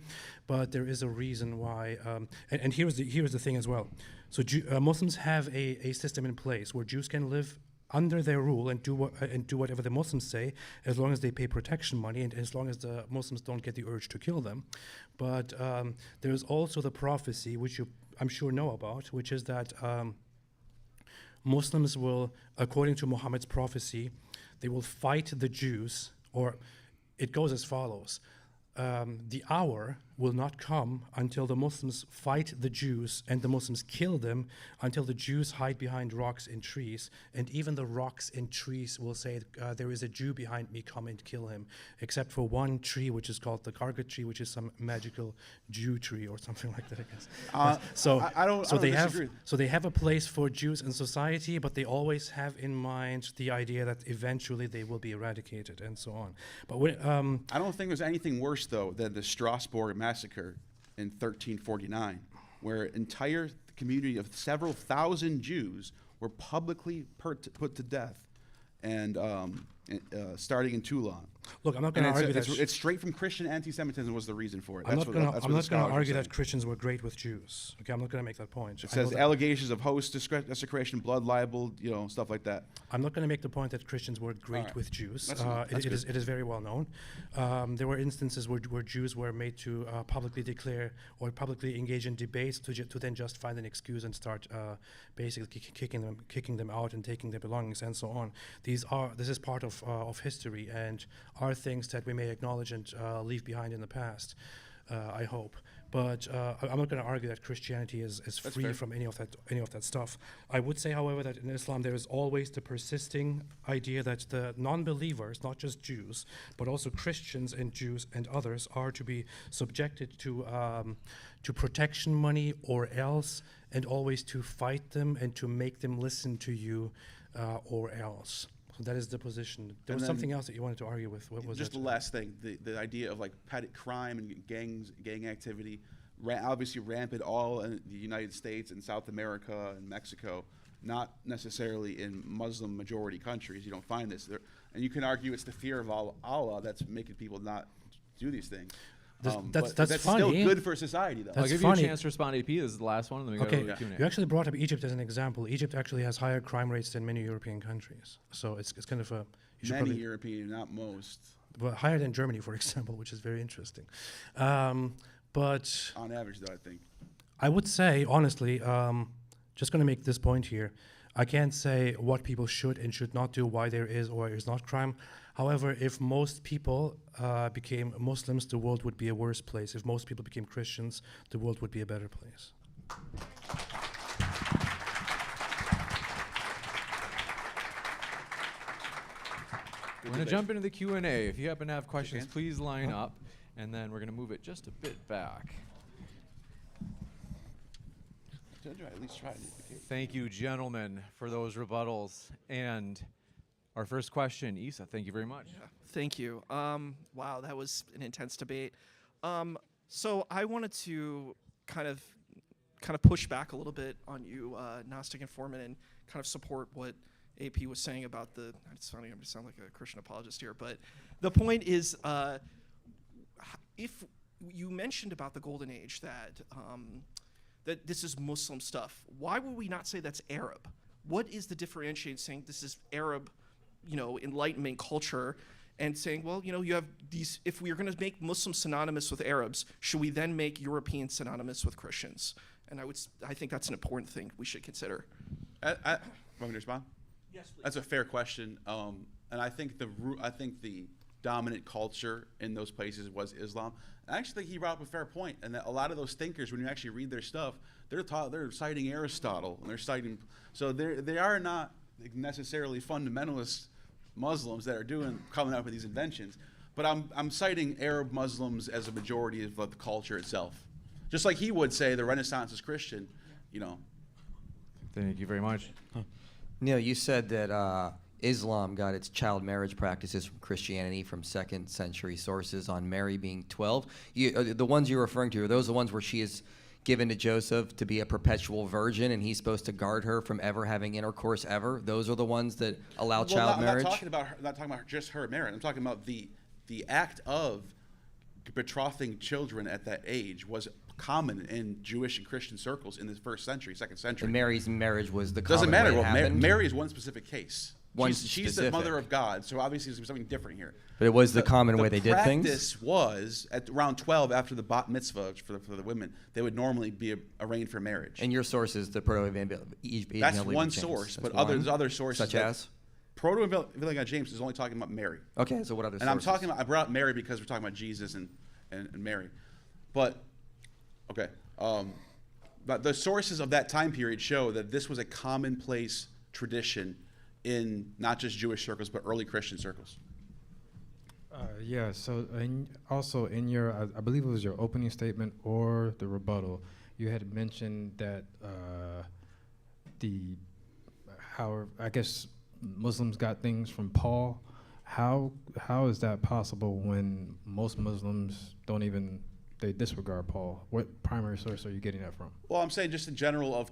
but there is a reason why. And here's the thing as well. So Muslims have a system in place where Jews can live under their rule and do whatever the Muslims say, as long as they pay protection money and as long as the Muslims don't get the urge to kill them. But there's also the prophecy, which you I'm sure know about, which is that Muslims will, according to Muhammad's prophecy, they will fight the Jews, or it goes as follows. The hour will not come until the Muslims fight the Jews and the Muslims kill them, until the Jews hide behind rocks and trees, and even the rocks and trees will say, there is a Jew behind me, come and kill him, except for one tree, which is called the Karga tree, which is some magical Jew tree or something like that, I guess. I don't disagree. So they have a place for Jews in society, but they always have in mind the idea that eventually they will be eradicated and so on. But I don't think there's anything worse, though, than the Strasbourg massacre in 1349, where an entire community of several thousand Jews were publicly put to death, and starting in Toulon. Look, I'm not going to argue that it's straight from Christian anti-Semitism was the reason for it. I'm not going to argue that Christians were great with Jews. Okay, I'm not going to make that point. It says allegations of host desecration, blood libel, stuff like that. I'm not going to make the point that Christians were great with Jews. It is very well known. There were instances where Jews were made to publicly declare or publicly engage in debates to then just find an excuse and start basically kicking them out and taking their belongings and so on. This is part of history and are things that we may acknowledge and leave behind in the past, I hope. But I'm not going to argue that Christianity is free fair. from any of that stuff. I would say, however, that in Islam there is always the persisting idea that the non-believers, not just Jews, but also Christians and Jews and others, are to be subjected to protection money or else, and always to fight them and to make them listen to you or else. So that is the position. There was something else that you wanted to argue with. What was just it? the last thing, the idea of like petty crime and gang activity, obviously rampant all in the United States and South America and Mexico, not necessarily in Muslim majority countries. You don't find this there, and you can argue it's the fear of Allah that's making people not do these things. That's funny. Still good for society, though. I'll give you a chance to respond, AP. This is the last one, and then we go to the Q&A. You actually brought up Egypt as an example. Egypt actually has higher crime rates than many European countries. So it's kind of a... Many European, not most. But higher than Germany, for example, which is very interesting. But... On average, though, I think. I would say, honestly, just going to make this point here. I can't say what people should and should not do, why there is or is not crime. However, if most people became Muslims, the world would be a worse place. If most people became Christians, the world would be a better place. We're going to jump into the Q&A. If you happen to have questions, please line up, and then we're going to move it just a bit back. At least try. Thank you, gentlemen, for those rebuttals. And our first question, Isa, thank you very much. Yeah, thank you. Wow, that was an intense debate. So I wanted to kind of push back a little bit on you, Gnostic Informant, and kind of support what AP was saying about I'm going to sound like a Christian apologist here, but the point is, if you mentioned about the Golden Age that this is Muslim stuff, why would we not say that's Arab? What is the differentiating saying this is Arab, Enlightenment culture, and saying, well, you have these, if we are going to make Muslims synonymous with Arabs, should we then make Europeans synonymous with Christians? And I think that's an important thing we should consider. Want me to respond? Yes, please. That's a fair question, and I think the dominant culture in those places was Islam. I actually think he brought up a fair point, and that a lot of those thinkers, when you actually read their stuff, they're citing Aristotle, and they're citing, so they are not necessarily fundamentalist Muslims that are coming up with these inventions, but I'm citing Arab Muslims as a majority of the culture itself, just like he would say the Renaissance is Christian, Thank you very much. Neil, you said that Islam got its child marriage practices from Christianity from 2nd century sources on Mary being 12. The ones you're referring to, are those the ones where she is given to Joseph to be a perpetual virgin and he's supposed to guard her from ever having intercourse ever? Those are the ones that allow child marriage? I'm not talking about just her marriage. I'm talking about the act of betrothing children at that age was common in Jewish and Christian circles in the 1st century, 2nd century. And Mary's marriage was the Doesn't common matter. way it Well, happened? Mary is one specific case. one she's the specific. mother of God, so obviously there's something different here. But it was the common way they did things? The practice was, at around 12, after the bat mitzvah for the women, they would normally be arraigned for marriage. And your source is the Proto-Evangelical That's one source, but there's other sources. Such as? Proto-Evangelical James is only talking about Mary. Okay, so what other And sources? I brought up Mary because we're talking about Jesus and Mary. But, okay. But the sources of that time period show that this was a commonplace tradition in not just Jewish circles, but early Christian circles. Yeah, so also in your, I believe it was your opening statement or the rebuttal, you had mentioned that how I guess Muslims got things from Paul. How is that possible when most Muslims they disregard Paul? What primary source are you getting that from? Well, I'm saying just in general of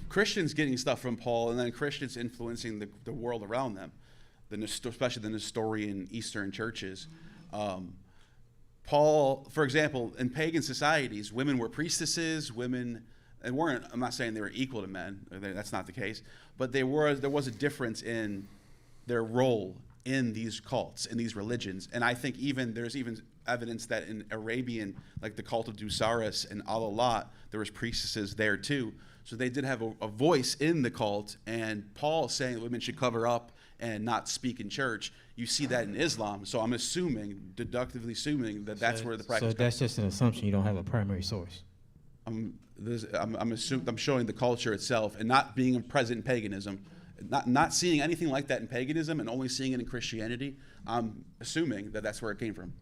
Christians getting stuff from Paul, and then Christians influencing the world around them, especially the Nestorian Eastern churches. Paul, for example, in pagan societies, women were priestesses. Women, I'm not saying they were equal to men. That's not the case. But there was a difference in their role in these cults, in these religions. And I think there's even evidence that in Arabian, like the cult of Dusaris and Al-Alat, there was priestesses there too. So they did have a voice in the cult. And Paul saying that women should cover up and not speak in church, you see that in Islam. So I'm deductively assuming that that's where the practice comes. So that's just an assumption. You don't have a primary source. I'm showing the culture itself and not being present in paganism, not seeing anything like that in paganism and only seeing it in Christianity. I'm assuming that that's where it came from.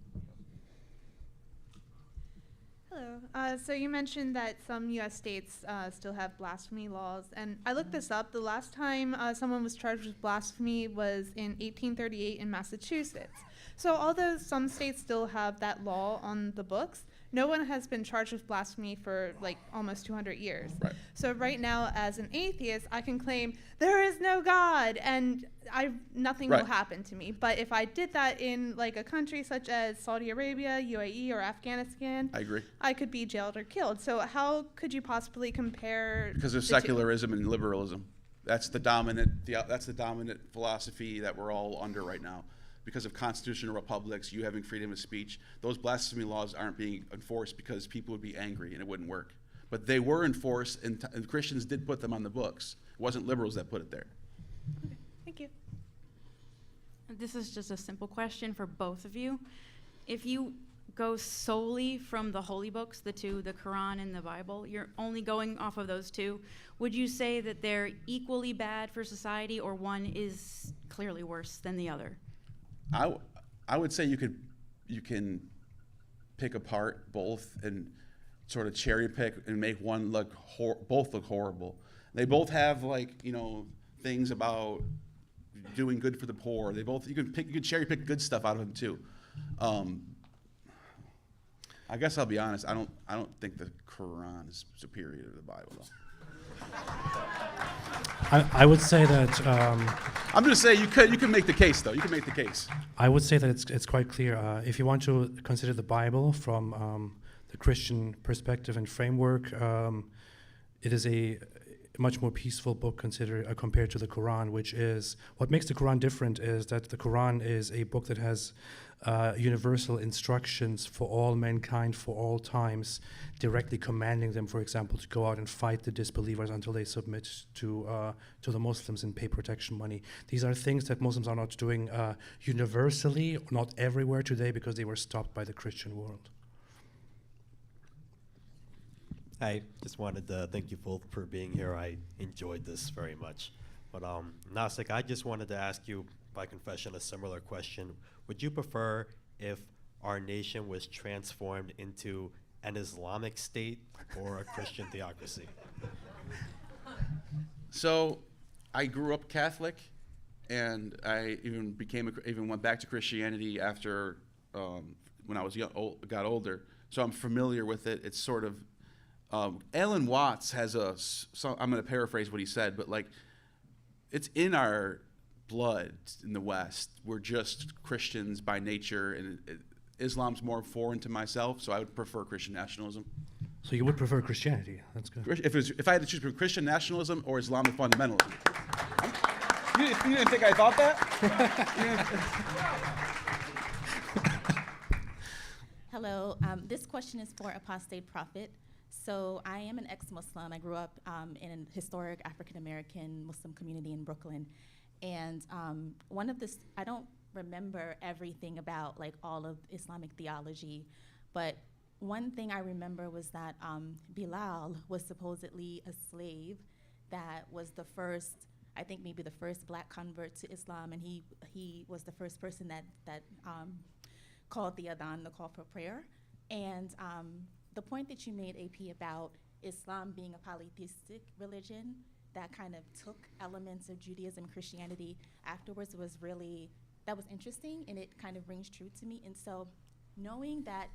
Hello. So you mentioned that some U.S. states still have blasphemy laws, and I looked this up. The last time someone was charged with blasphemy was in 1838 in Massachusetts. So although some states still have that law on the books, no one has been charged with blasphemy for like almost 200 years. Right. So right now, as an atheist, I can claim there is no God, and nothing will happen to me. But if I did that in like a country such as Saudi Arabia, UAE, or Afghanistan, I agree. I could be jailed or killed. So how could you possibly compare? Because of secularism and liberalism. That's the dominant philosophy that we're all under right now. Because of constitutional republics, you having freedom of speech, those blasphemy laws aren't being enforced because people would be angry and it wouldn't work. But they were enforced, and Christians did put them on the books. It wasn't liberals that put it there. Okay, thank you. This is just a simple question for both of you. If you go solely from the holy books, the Quran and the Bible, you're only going off of those two, would you say that they're equally bad for society, or one is clearly worse than the other? I would say you can pick apart both and sort of cherry pick and make one both look horrible. They both have things about doing good for the poor. You can cherry pick good stuff out of them too. I guess I'll be honest. I don't think the Quran is superior to the Bible, though. I would say that. I'm just saying you can make the case, though. You can make the case. I would say that it's quite clear. If you want to consider the Bible from the Christian perspective and framework, it is a much more peaceful book compared to the Quran, which is what makes the Quran different is that the Quran is a book that has universal instructions for all mankind for all times, directly commanding them, for example, to go out and fight the disbelievers until they submit to the Muslims and pay protection money. These are things that Muslims are not doing universally, not everywhere today, because they were stopped by the Christian world. I just wanted to thank you both for being here. I enjoyed this very much. But Gnostic, I just wanted to ask you, by confession, a similar question. Would you prefer if our nation was transformed into an Islamic state or a Christian theocracy? So, I grew up Catholic, and I even went back to Christianity after when I got older. So I'm familiar with it. It's sort of Alan Watts has I'm going to paraphrase what he said, but it's in our blood in the West. We're just Christians by nature, and Islam's more foreign to myself, so I would prefer Christian nationalism. So you would prefer Christianity? That's good. If I had to choose between Christian nationalism or Islamic fundamentalism. You didn't think I thought that? Hello. This question is for Apostate Prophet. So I am an ex-Muslim. I grew up in a historic African-American Muslim community in Brooklyn. And I don't remember everything about like all of Islamic theology, but one thing I remember was that Bilal was supposedly a slave that was the first, I think maybe the first black convert to Islam, and he was the first person that called the adhan, the call for prayer. And the point that you made, AP, about Islam being a polytheistic religion that kind of took elements of Judaism and Christianity afterwards that was interesting, and it kind of rings true to me. And so knowing that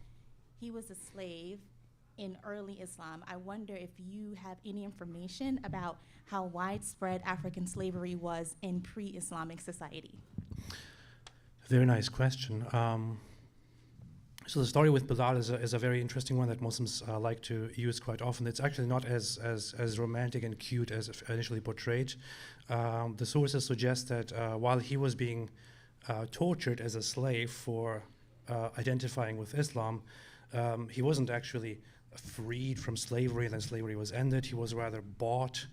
he was a slave in early Islam, I wonder if you have any information about how widespread African slavery was in pre-Islamic society. Very nice question. So the story with Bilal is a very interesting one that Muslims like to use quite often. It's actually not as romantic and cute as initially portrayed. The sources suggest that while he was being tortured as a slave for identifying with Islam, he wasn't actually freed from slavery, and then slavery was ended. He was rather bought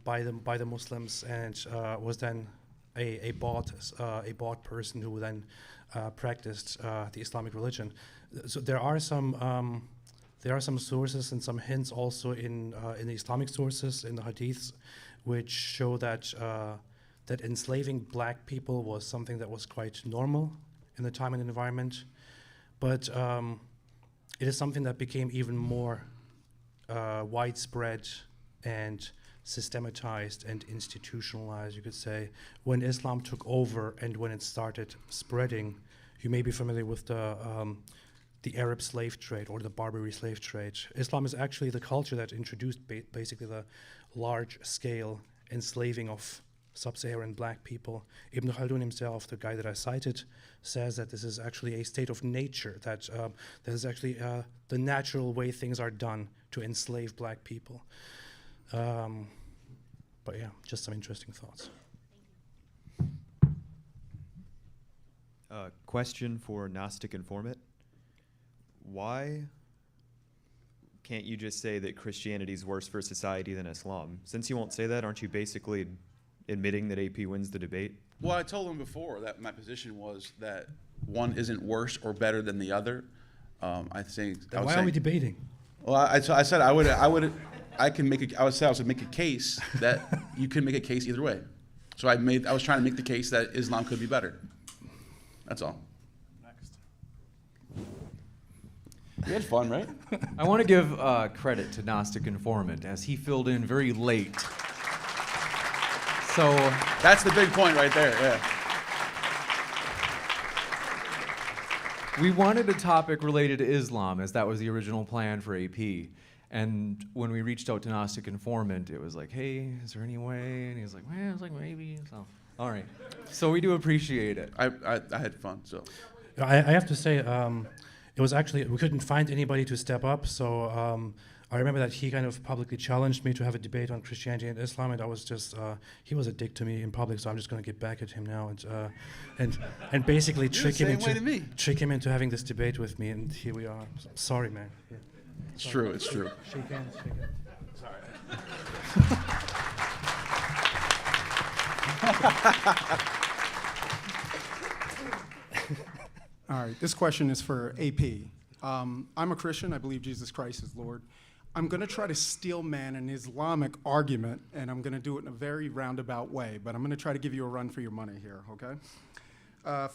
by the Muslims, and was then a bought person who then practiced the Islamic religion. So there are some sources and some hints also in the Islamic sources, in the Hadiths, which show that that enslaving black people was something that was quite normal in the time and environment, but it is something that became even more widespread and systematized and institutionalized, you could say, when Islam took over and when it started spreading. You may be familiar with the Arab slave trade or the Barbary slave trade. Islam is actually the culture that introduced basically the large-scale enslaving of sub-Saharan black people. Ibn Khaldun himself, the guy that I cited, says that this is actually a state of nature, that this is actually the natural way things are done to enslave black people. But yeah, just some interesting thoughts. Question for Gnostic Informant. Why can't you just say that Christianity is worse for society than Islam? Since you won't say that, aren't you basically admitting that AP wins the debate? Well, I told him before that my position was that one isn't worse or better than the other. I think. Then why are we debating? Well, I said I would make a case that you can make a case either way. So I was trying to make the case that Islam could be better. That's all. Next. We had fun, right? I want to give credit to Gnostic Informant, as he filled in very late. So that's the big point right there, yeah. We wanted a topic related to Islam, as that was the original plan for AP. And when we reached out to Gnostic Informant, it was like, hey, is there any way? And he was like, well, it's like maybe. So, all right. So we do appreciate it. I had fun, so. I have to say, it was actually, we couldn't find anybody to step up, so I remember that he kind of publicly challenged me to have a debate on Christianity and Islam, and I was just, he was a dick to me in public, so I'm just going to get back at him now and basically trick him into having this debate with me, and here we are. Sorry, man. Yeah. It's true, it's true. Shake hands, shake hands. All right, this question is for AP. I'm a Christian. I believe Jesus Christ is Lord. I'm going to try to steel man an Islamic argument, and I'm going to do it in a very roundabout way, but I'm going to try to give you a run for your money here, okay?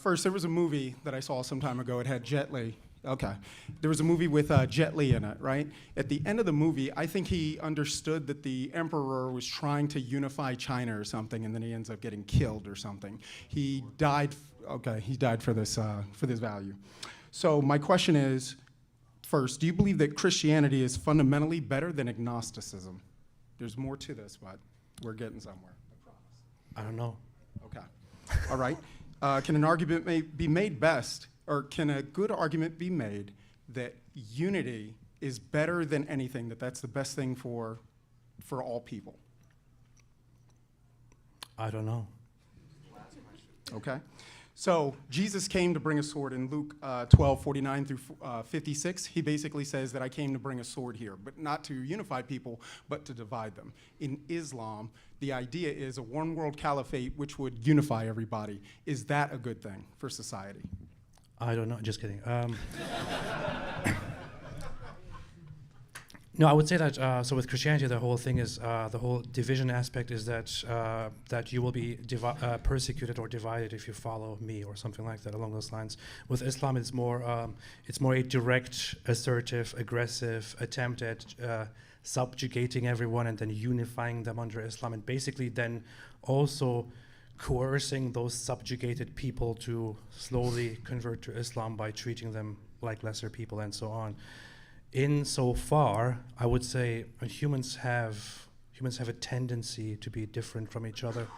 First, there was a movie that I saw some time ago. It had Jet Li. Okay. There was a movie with Jet Li in it, right? At the end of the movie, I think he understood that the emperor was trying to unify China or something, and then he ends up getting killed or something. He died. Okay, he died for this value. So my question is, first, do you believe that Christianity is fundamentally better than agnosticism? There's more to this, but we're getting somewhere. I promise. I don't know. Okay. All right. Can an argument be made best, or can a good argument be made that unity is better than anything, that's the best thing for all people? I don't know. Okay. So Jesus came to bring a sword in Luke 12:49 through 56. He basically says that I came to bring a sword here, but not to unify people, but to divide them. In Islam, the idea is a one world caliphate which would unify everybody. Is that a good thing for society? I don't know. Just kidding. No, I would say that. So with Christianity, the whole thing is the whole division aspect is that you will be persecuted or divided if you follow me or something like that along those lines. With Islam, it's more a direct, assertive, aggressive attempt at subjugating everyone and then unifying them under Islam, and basically then also coercing those subjugated people to slowly convert to Islam by treating them like lesser people and so on. Insofar, I would say humans have a tendency to be different from each other,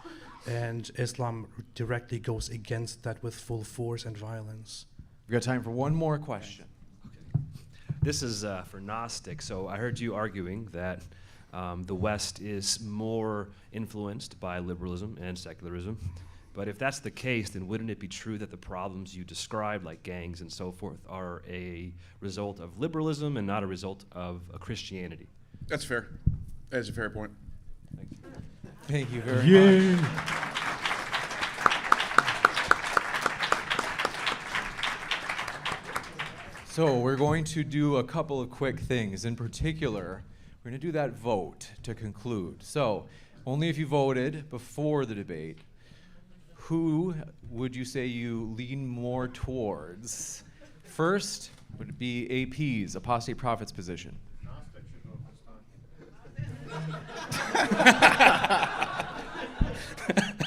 and Islam directly goes against that with full force and violence. We've got time for one more question. This is for Gnostic. So I heard you arguing that the West is more influenced by liberalism and secularism. But if that's the case, then wouldn't it be true that the problems you described, like gangs and so forth, are a result of liberalism and not a result of a Christianity? That's fair. That's a fair point. Thank you very much. So we're going to do a couple of quick things. In particular, we're going to do that vote to conclude. So only if you voted before the debate, who would you say you lean more towards? First would it be AP's, Apostate Prophet's position. Gnostic should vote this time.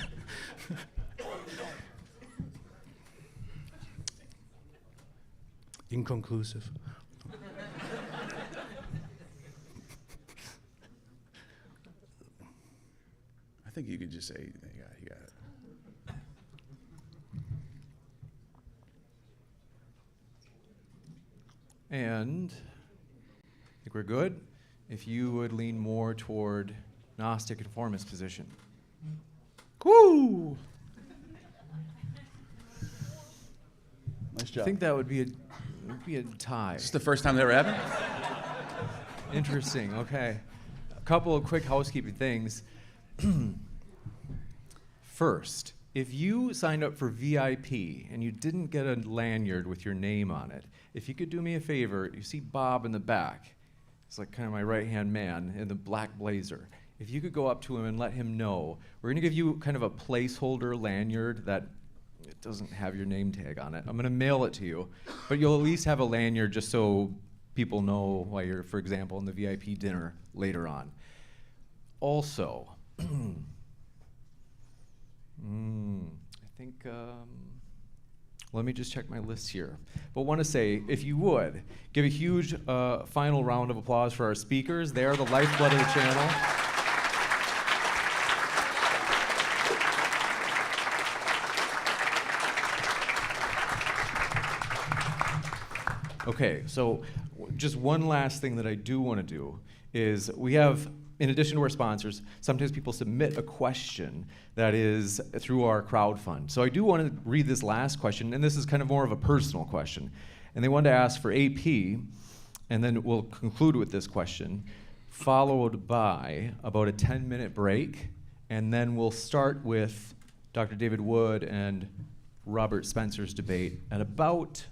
Inconclusive. I think you could just say, yeah, you got it. And I think we're good. If you would lean more toward Gnostic Informant's position. Woo! Nice job. I think that would be a tie. This is the first time that ever happened? Interesting. Okay. A couple of quick housekeeping things. First, if you signed up for VIP and you didn't get a lanyard with your name on it, if you could do me a favor, you see Bob in the back. It's like kind of my right-hand man in the black blazer. If you could go up to him and let him know, we're going to give you kind of a placeholder lanyard that it doesn't have your name tag on it. I'm going to mail it to you, but you'll at least have a lanyard just so people know why you're, for example, in the VIP dinner later on. Also, I think, let me just check my list here. But want to say, if you would, give a huge final round of applause for our speakers. They are the lifeblood of the channel. Okay, so just one last thing that I do want to do is we have, in addition to our sponsors, sometimes people submit a question that is through our crowdfund. So I do want to read this last question, and this is kind of more of a personal question. And they wanted to ask for AP, and then we'll conclude with this question, followed by about a 10-minute break, and then we'll start with Dr. David Wood and Robert Spencer's debate at about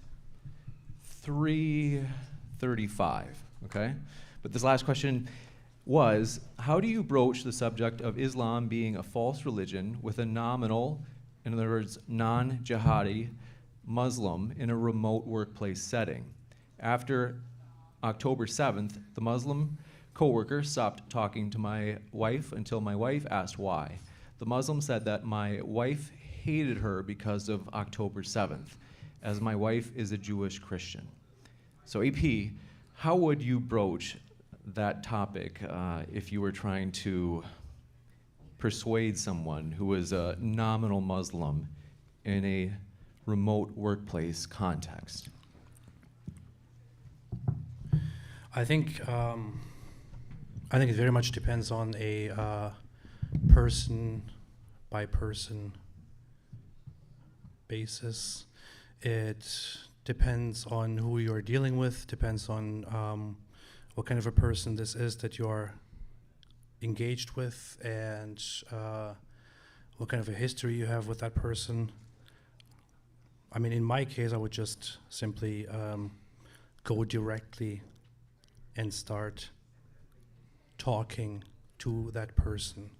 3:35, okay? But this last question was, how do you broach the subject of Islam being a false religion with a nominal, in other words, non-jihadi Muslim in a remote workplace setting? After October 7th, the Muslim coworker stopped talking to my wife until my wife asked why. The Muslim said that my wife hated her because of October 7th, as my wife is a Jewish Christian. So AP, how would you broach that topic if you were trying to persuade someone who is a nominal Muslim in a remote workplace context? I think it very much depends on a person by person basis. It depends on who you're dealing with, depends on what kind of a person this is that you're engaged with, and what kind of a history you have with that person. I mean, in my case, I would just simply go directly and start talking to that person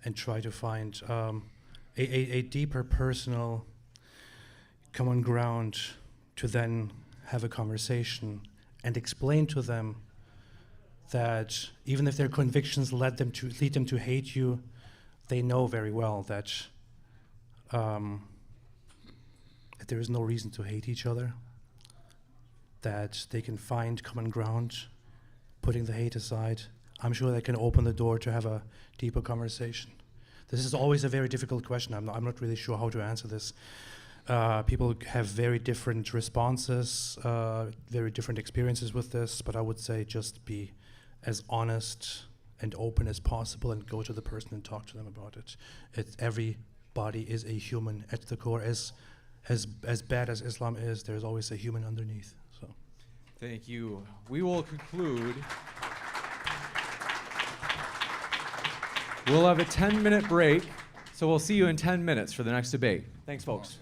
and try to find a deeper personal common ground to then have a conversation and explain to them that even if their convictions lead them to hate you, they know very well that there is no reason to hate each other, that they can find common ground, putting the hate aside. I'm sure they can open the door to have a deeper conversation. This is always a very difficult question. I'm not really sure how to answer this. People have very different responses, very different experiences with this, but I would say just be as honest and open as possible and go to the person and talk to them about it. Everybody is a human at the core. As bad as Islam is, there's always a human underneath. So, thank you. We will conclude. We'll have a 10-minute break, so we'll see you in 10 minutes for the next debate. Thanks, folks.